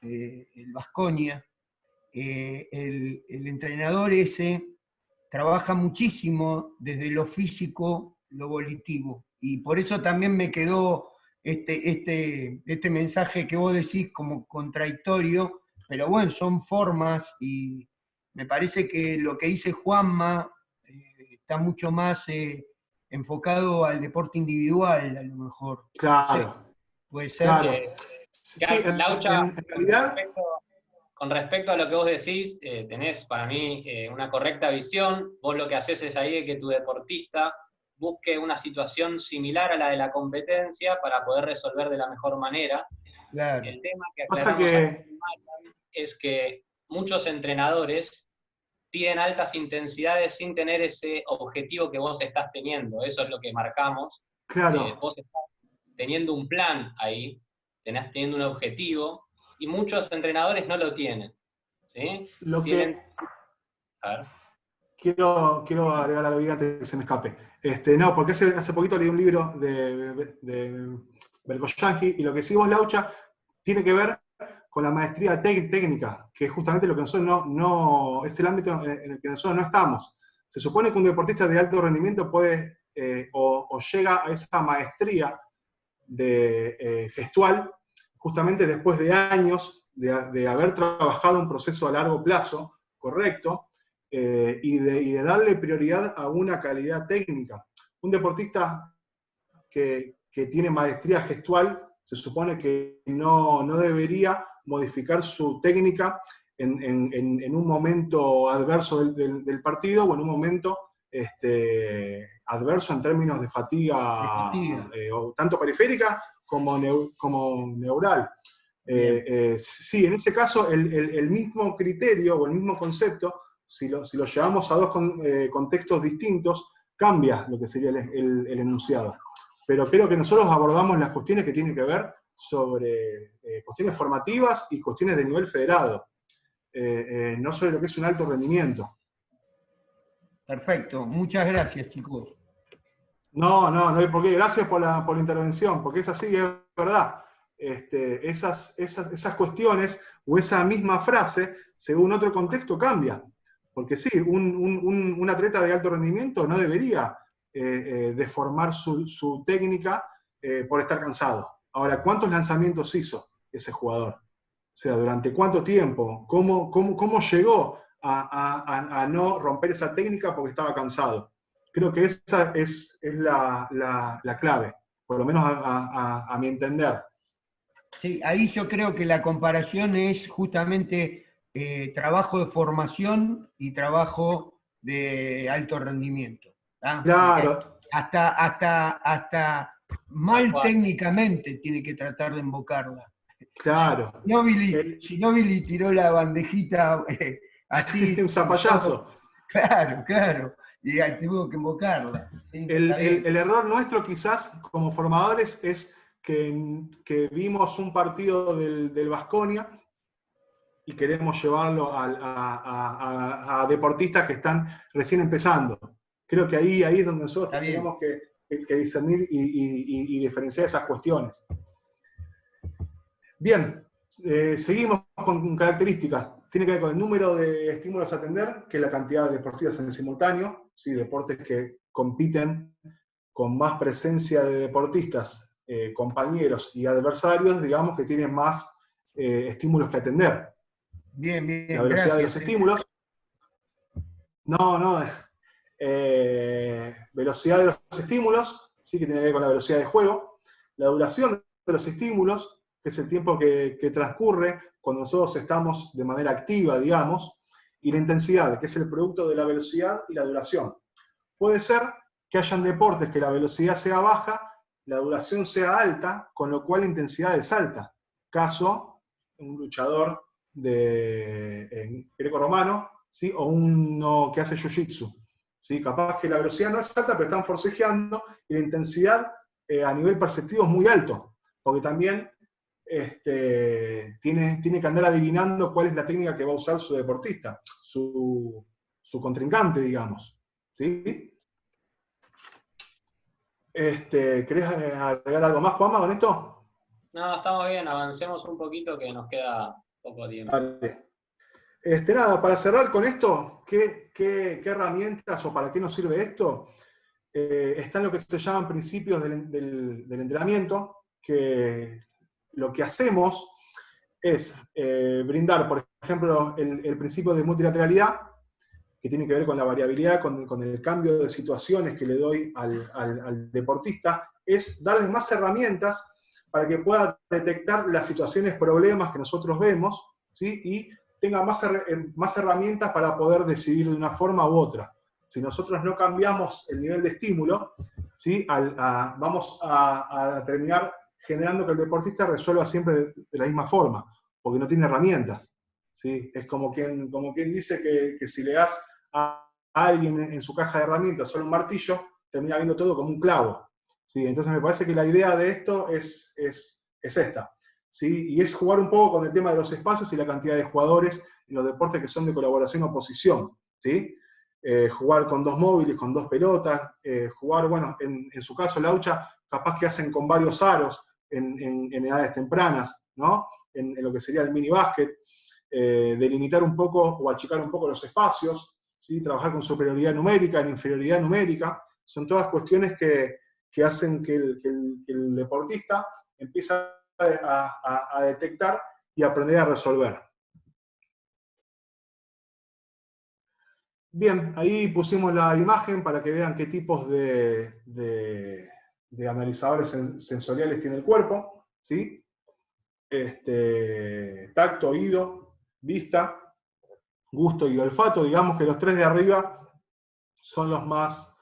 el Baskonia, el entrenador ese trabaja muchísimo desde lo físico, lo volitivo. Y por eso también me quedó este mensaje que vos decís como contradictorio, pero bueno, son formas y me parece que lo que dice Juanma está mucho más enfocado al deporte individual, a lo mejor. Claro. Puede ser. Claro. Sí, Laucha, en realidad... con respecto a lo que vos decís, tenés para mí una correcta visión. Vos lo que haces es ahí que tu deportista busque una situación similar a la de la competencia para poder resolver de la mejor manera. Claro. El tema que Pasa aclaramos que... es que muchos entrenadores piden altas intensidades sin tener ese objetivo que vos estás teniendo. Eso es lo que marcamos. Claro. Vos estás teniendo un plan ahí, tenés teniendo un objetivo, y muchos entrenadores no lo tienen. ¿Sí? Lo si que... A ver. Quiero agregar algo antes de que se me escape. No, porque hace poquito leí un libro de Berkoyanki, y lo que sí vos, Laucha, tiene que ver con la maestría técnica, que es justamente lo que nosotros no es el ámbito en el que nosotros no estamos. Se supone que un deportista de alto rendimiento puede o llega a esa maestría gestual justamente después de años de haber trabajado un proceso a largo plazo correcto, y de darle prioridad a una calidad técnica. Un deportista que tiene maestría gestual se supone que no debería modificar su técnica en un momento adverso del partido o en un momento adverso en términos de fatiga. Tanto periférica como neural. Sí, en ese caso el mismo criterio o el mismo concepto, si lo llevamos a dos contextos distintos, cambia lo que sería el enunciado. Pero creo que nosotros abordamos las cuestiones que tienen que ver sobre cuestiones formativas y cuestiones de nivel federado, no sobre lo que es un alto rendimiento. Perfecto, muchas gracias, chicos. No hay por qué. Gracias por la intervención, porque es así, es verdad. Esas cuestiones o esa misma frase, según otro contexto, cambia. Porque sí, un atleta de alto rendimiento no debería deformar su técnica por estar cansado. Ahora, ¿cuántos lanzamientos hizo ese jugador? O sea, ¿durante cuánto tiempo? ¿Cómo llegó a no romper esa técnica porque estaba cansado? Creo que esa es la clave, por lo menos a mi entender. Sí, ahí yo creo que la comparación es justamente trabajo de formación y trabajo de alto rendimiento. ¿Ah? Claro. Hasta mal técnicamente tiene que tratar de invocarla. Claro. Ginóbili tiró la bandejita así. Un zapallazo. Claro. y tuvo que invocarla. ¿Sí? El error nuestro quizás como formadores es que vimos un partido del Baskonia y queremos llevarlo a deportistas que están recién empezando. Creo que ahí es donde nosotros tenemos que discernir y diferenciar esas cuestiones. Bien, seguimos con características. Tiene que ver con el número de estímulos a atender, que es la cantidad de deportistas en simultáneo, ¿sí? Deportes que compiten con más presencia de deportistas, compañeros y adversarios, digamos que tienen más estímulos que atender. Bien, La velocidad de los gracias. estímulos. Velocidad de los estímulos, sí que tiene que ver con la velocidad de juego. La duración de los estímulos, que es el tiempo que transcurre cuando nosotros estamos de manera activa, digamos, y la intensidad, que es el producto de la velocidad y la duración. Puede ser que hayan deportes que la velocidad sea baja, la duración sea alta, con lo cual la intensidad es alta. Caso, un luchador greco-romano, ¿sí? O uno que hace jiu-jitsu. ¿Sí? Capaz que la velocidad no es alta, pero están forcejeando y la intensidad a nivel perceptivo es muy alto, porque también tiene que andar adivinando cuál es la técnica que va a usar su deportista, su contrincante, digamos. ¿Sí? ¿Querés agregar algo más, Juanma, con esto? No, estamos bien, avancemos un poquito que nos queda poco tiempo. Dale. Nada, para cerrar con esto, ¿qué herramientas o para qué nos sirve esto? Están lo que se llaman principios del entrenamiento, que lo que hacemos es brindar, por ejemplo, el principio de multilateralidad, que tiene que ver con la variabilidad, con el cambio de situaciones que le doy al deportista, es darles más herramientas para que pueda detectar las situaciones, problemas que nosotros vemos, ¿sí? Y tenga más herramientas para poder decidir de una forma u otra. Si nosotros no cambiamos el nivel de estímulo, ¿sí? Vamos a terminar generando que el deportista resuelva siempre de la misma forma, porque no tiene herramientas. ¿Sí? Es como quien dice que si le das a alguien en su caja de herramientas solo un martillo, termina viendo todo como un clavo. ¿Sí? Entonces me parece que la idea de esto es esta. ¿Sí? Y es jugar un poco con el tema de los espacios y la cantidad de jugadores en los deportes que son de colaboración o oposición. ¿Sí? Jugar con 2 móviles, con 2 pelotas, jugar, bueno, en su caso, Laucha, capaz que hacen con varios aros en edades tempranas, ¿no? En lo que sería el mini básquet, delimitar un poco o achicar un poco los espacios, ¿sí? Trabajar con superioridad numérica, en inferioridad numérica, son todas cuestiones que hacen que el deportista empiece a detectar y aprender a resolver. Bien, ahí pusimos la imagen para que vean qué tipos de analizadores sensoriales tiene el cuerpo, ¿sí? Tacto, oído, vista, gusto y olfato. Digamos que los 3 de arriba son los más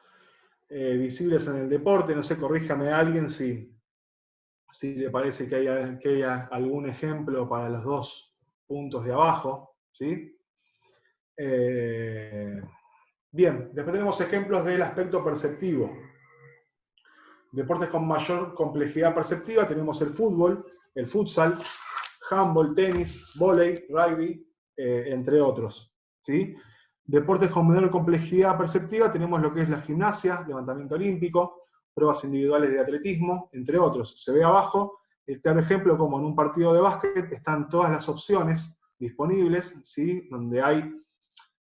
visibles en el deporte. No sé, corríjame a alguien si le parece que hay algún ejemplo para los 2 puntos de abajo, ¿sí? Bien, después tenemos ejemplos del aspecto perceptivo. Deportes con mayor complejidad perceptiva tenemos el fútbol, el futsal, handball, tenis, vóley, rugby, entre otros. ¿Sí? Deportes con menor complejidad perceptiva tenemos lo que es la gimnasia, levantamiento olímpico, pruebas individuales de atletismo, entre otros. Se ve abajo el claro ejemplo como en un partido de básquet están todas las opciones disponibles, ¿sí? Donde hay,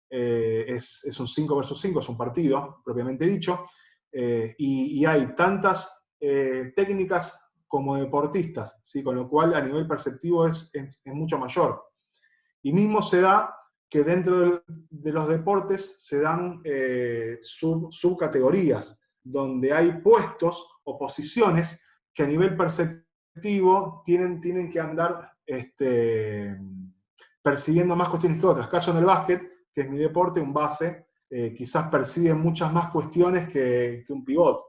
es un 5 versus 5, es un partido propiamente dicho, y hay tantas técnicas como deportistas, ¿sí? Con lo cual a nivel perceptivo es mucho mayor. Y mismo se da que dentro de los deportes se dan subcategorías, donde hay puestos o posiciones que a nivel perceptivo tienen que andar percibiendo más cuestiones que otras. Caso en el básquet, que es mi deporte, un base quizás percibe muchas más cuestiones que un pivot,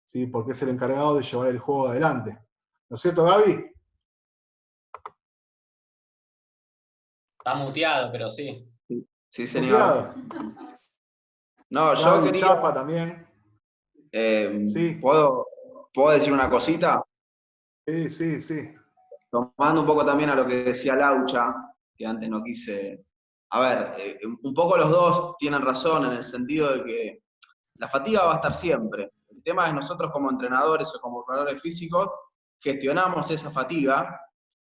¿sí? Porque es el encargado de llevar el juego adelante. ¿No es cierto, Gaby? Está muteado, pero sí. Sí, señor. Muteado. No, yo Gaby quería... Chapa también. Sí. ¿Puedo decir una cosita? Sí. Tomando un poco también a lo que decía Laucha, que antes no quise... A ver, un poco los dos tienen razón en el sentido de que la fatiga va a estar siempre. El tema es nosotros como entrenadores o como preparadores físicos gestionamos esa fatiga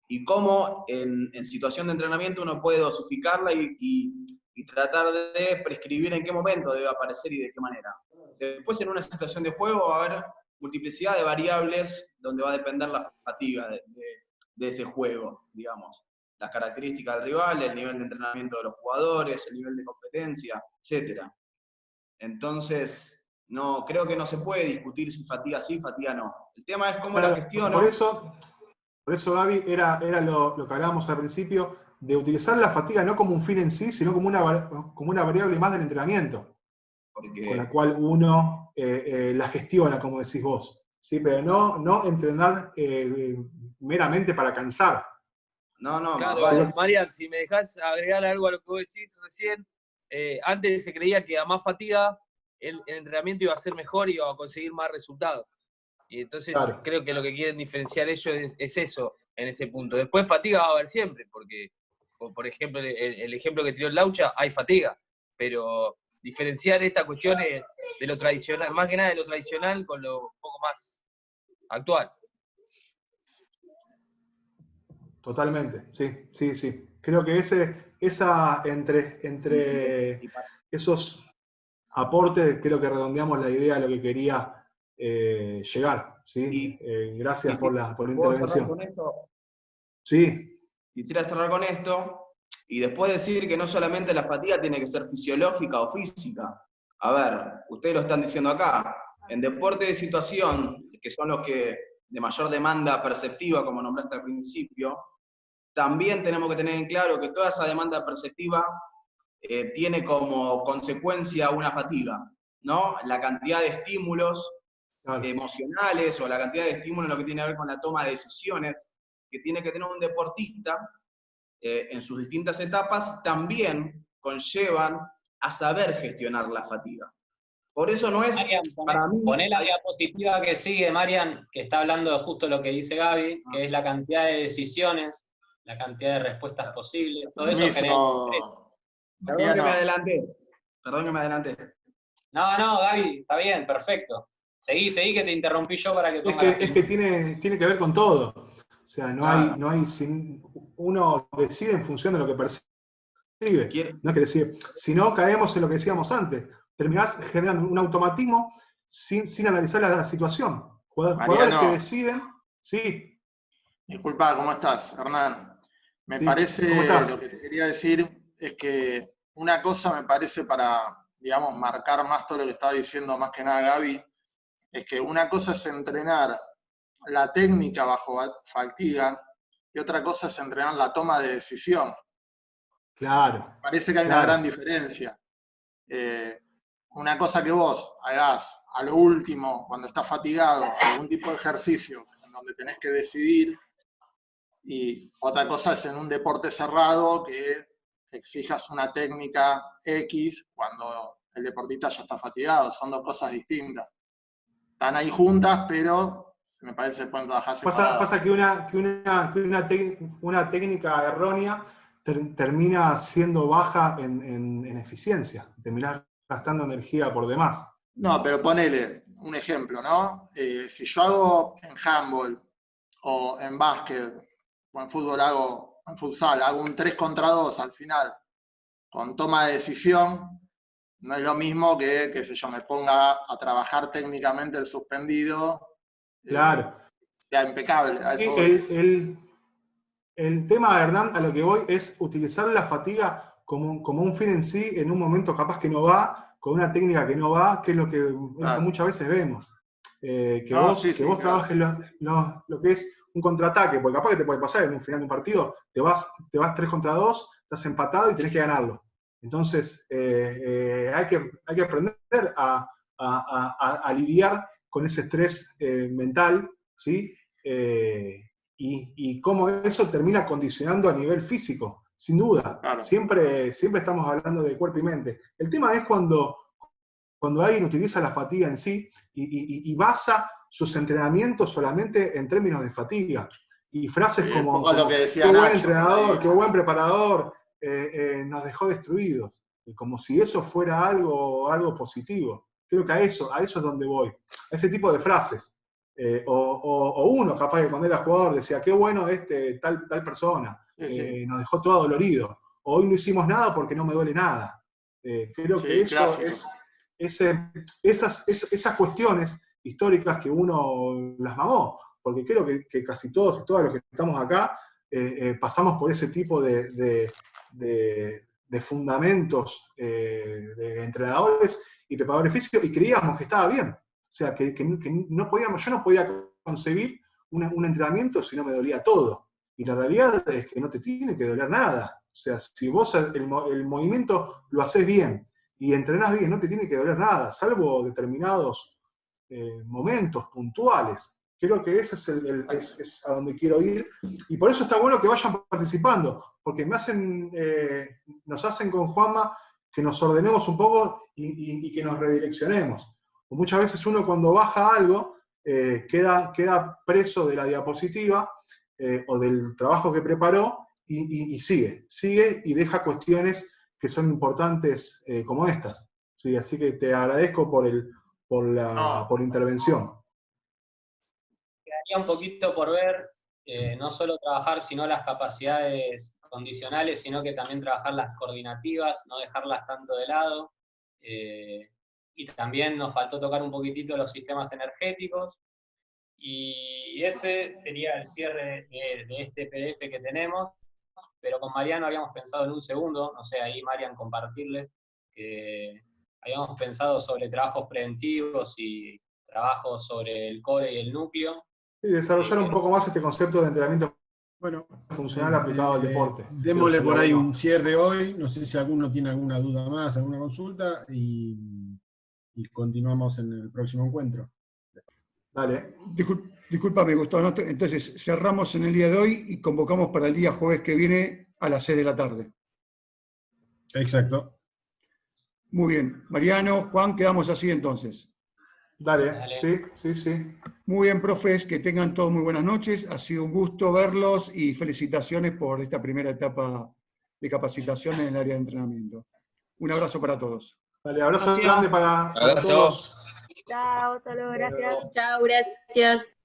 y cómo en situación de entrenamiento uno puede dosificarla y tratar de prescribir en qué momento debe aparecer y de qué manera. Después en una situación de juego va a haber multiplicidad de variables donde va a depender la fatiga de ese juego, digamos. Las características del rival, el nivel de entrenamiento de los jugadores, el nivel de competencia, etc. Entonces, no, creo que no se puede discutir si fatiga sí, fatiga no. El tema es cómo la gestiono. Por eso Gaby, era lo que hablábamos al principio, de utilizar la fatiga no como un fin en sí, sino como una variable más del entrenamiento, con la cual uno la gestiona, como decís vos. ¿Sí? Pero no entrenar meramente para cansar. No, claro, Marian, si me dejás agregar algo a lo que vos decís recién, antes se creía que a más fatiga el entrenamiento iba a ser mejor y iba a conseguir más resultados. Y entonces creo que lo que quieren diferenciar ellos es eso, en ese punto. Después fatiga va a haber siempre, porque, por ejemplo, el ejemplo que tiró el Laucha, hay fatiga, pero diferenciar esta cuestión de lo tradicional, más que nada de lo tradicional con lo un poco más actual. Totalmente, sí. Creo que esa entre esos aportes, creo que redondeamos la idea a lo que quería llegar. ¿Sí? Gracias por la intervención. Con esto? Sí. Quisiera cerrar con esto y después decir que no solamente la fatiga tiene que ser fisiológica o física. A ver, ustedes lo están diciendo acá, en deporte de situación, que son los que de mayor demanda perceptiva, como nombraste al principio, también tenemos que tener en claro que toda esa demanda perceptiva tiene como consecuencia una fatiga, ¿no? La cantidad de estímulos emocionales o la cantidad de estímulos en lo que tiene que ver con la toma de decisiones que tiene que tener un deportista en sus distintas etapas, también conllevan a saber gestionar la fatiga. Por eso no es... Marian, poné la diapositiva que sigue, Marian, que está hablando de justo lo que dice Gaby, que es la cantidad de decisiones, la cantidad de respuestas posibles, todo eso genera... Perdón que me adelanté. No, Gaby, está bien, perfecto. Seguí que te interrumpí yo para que ponga Es que tiene que ver con todo. O sea, uno decide en función de lo que percibe. No es que decir, si no caemos en lo que decíamos antes, terminás generando un automatismo sin analizar la situación. Jugadores que deciden, sí. Disculpa, ¿cómo estás, Hernán? Me parece, lo que te quería decir es que una cosa me parece para, digamos, marcar más todo lo que estaba diciendo más que nada Gaby, es que una cosa es entrenar la técnica bajo fatiga y otra cosa es entrenar la toma de decisión. Claro. Parece que hay una gran diferencia. Una cosa que vos hagas a lo último, cuando estás fatigado, algún tipo de ejercicio en donde tenés que decidir, y otra cosa es en un deporte cerrado que exijas una técnica X cuando el deportista ya está fatigado. Son dos cosas distintas. Están ahí juntas, pero me parece que pueden trabajar separadas. Pasa que una técnica errónea termina siendo baja en eficiencia. Terminás gastando energía por demás. No, pero ponele un ejemplo, ¿no? Si yo hago en handball, o en básquet, o en fútbol en futsal, hago un 3 contra 2 al final, con toma de decisión, no es lo mismo que, qué sé yo, me ponga a trabajar técnicamente el suspendido. Claro. Sea impecable. A eso el tema, Hernán, a lo que voy es utilizar la fatiga como un fin en sí, en un momento capaz que no va, con una técnica que no va, que es lo que muchas veces vemos. Vos trabajes lo que es un contraataque, porque capaz que te puede pasar en un final de un partido, te vas 3 contra 2, estás empatado y tenés que ganarlo. Entonces, hay que aprender a lidiar con ese estrés mental, ¿sí? Y cómo eso termina condicionando a nivel físico, sin duda. Claro. Siempre estamos hablando de cuerpo y mente. El tema es cuando cuando alguien utiliza la fatiga en sí y basa sus entrenamientos solamente en términos de fatiga. Y frases como lo que decía qué buen Nacho, entrenador, qué buen preparador, nos dejó destruidos. Y como si eso fuera algo positivo. Creo que a eso es donde voy. A ese tipo de frases. O uno, capaz que cuando era jugador, decía, qué bueno tal persona, nos dejó todo dolorido. O hoy no hicimos nada porque no me duele nada. Creo que eso esas cuestiones históricas que uno las mamó, porque creo que casi todos y todas los que estamos acá pasamos por ese tipo de fundamentos de entrenadores y preparadores físicos y creíamos que estaba bien. O sea, que no podíamos, yo no podía concebir un entrenamiento si no me dolía todo. Y la realidad es que no te tiene que doler nada. O sea, si vos el movimiento lo haces bien y entrenás bien, no te tiene que doler nada, salvo determinados momentos puntuales. Creo que ese es a donde quiero ir. Y por eso está bueno que vayan participando, porque nos hacen con Juanma que nos ordenemos un poco y que nos redireccionemos. O muchas veces uno cuando baja algo queda preso de la diapositiva o del trabajo que preparó y sigue y deja cuestiones que son importantes como estas. ¿Sí? Así que te agradezco por la intervención. Quedaría un poquito por ver, no solo trabajar sino las capacidades condicionales, sino que también trabajar las coordinativas, no dejarlas tanto de lado. Y también nos faltó tocar un poquitito los sistemas energéticos. Y ese sería el cierre de este PDF que tenemos, pero con Mariano habíamos pensado en un segundo, no sé, ahí Marian compartirles, que habíamos pensado sobre trabajos preventivos y trabajos sobre el core y el núcleo. Y desarrollar un poco más este concepto de entrenamiento funcional aplicado al deporte. Démosle por ahí un cierre hoy, no sé si alguno tiene alguna duda más, alguna consulta, y continuamos en el próximo encuentro. Dale. Discúlpame, Gustavo. Entonces, cerramos en el día de hoy y convocamos para el día jueves que viene a las 6 de la tarde. Exacto. Muy bien. Mariano, Juan, quedamos así entonces. Dale. Sí. Muy bien, profes, que tengan todos muy buenas noches. Ha sido un gusto verlos y felicitaciones por esta primera etapa de capacitación en el área de entrenamiento. Un abrazo para todos. Dale, abrazo grande para todos. Chao, hasta luego, gracias. Chao, gracias.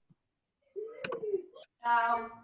Chao.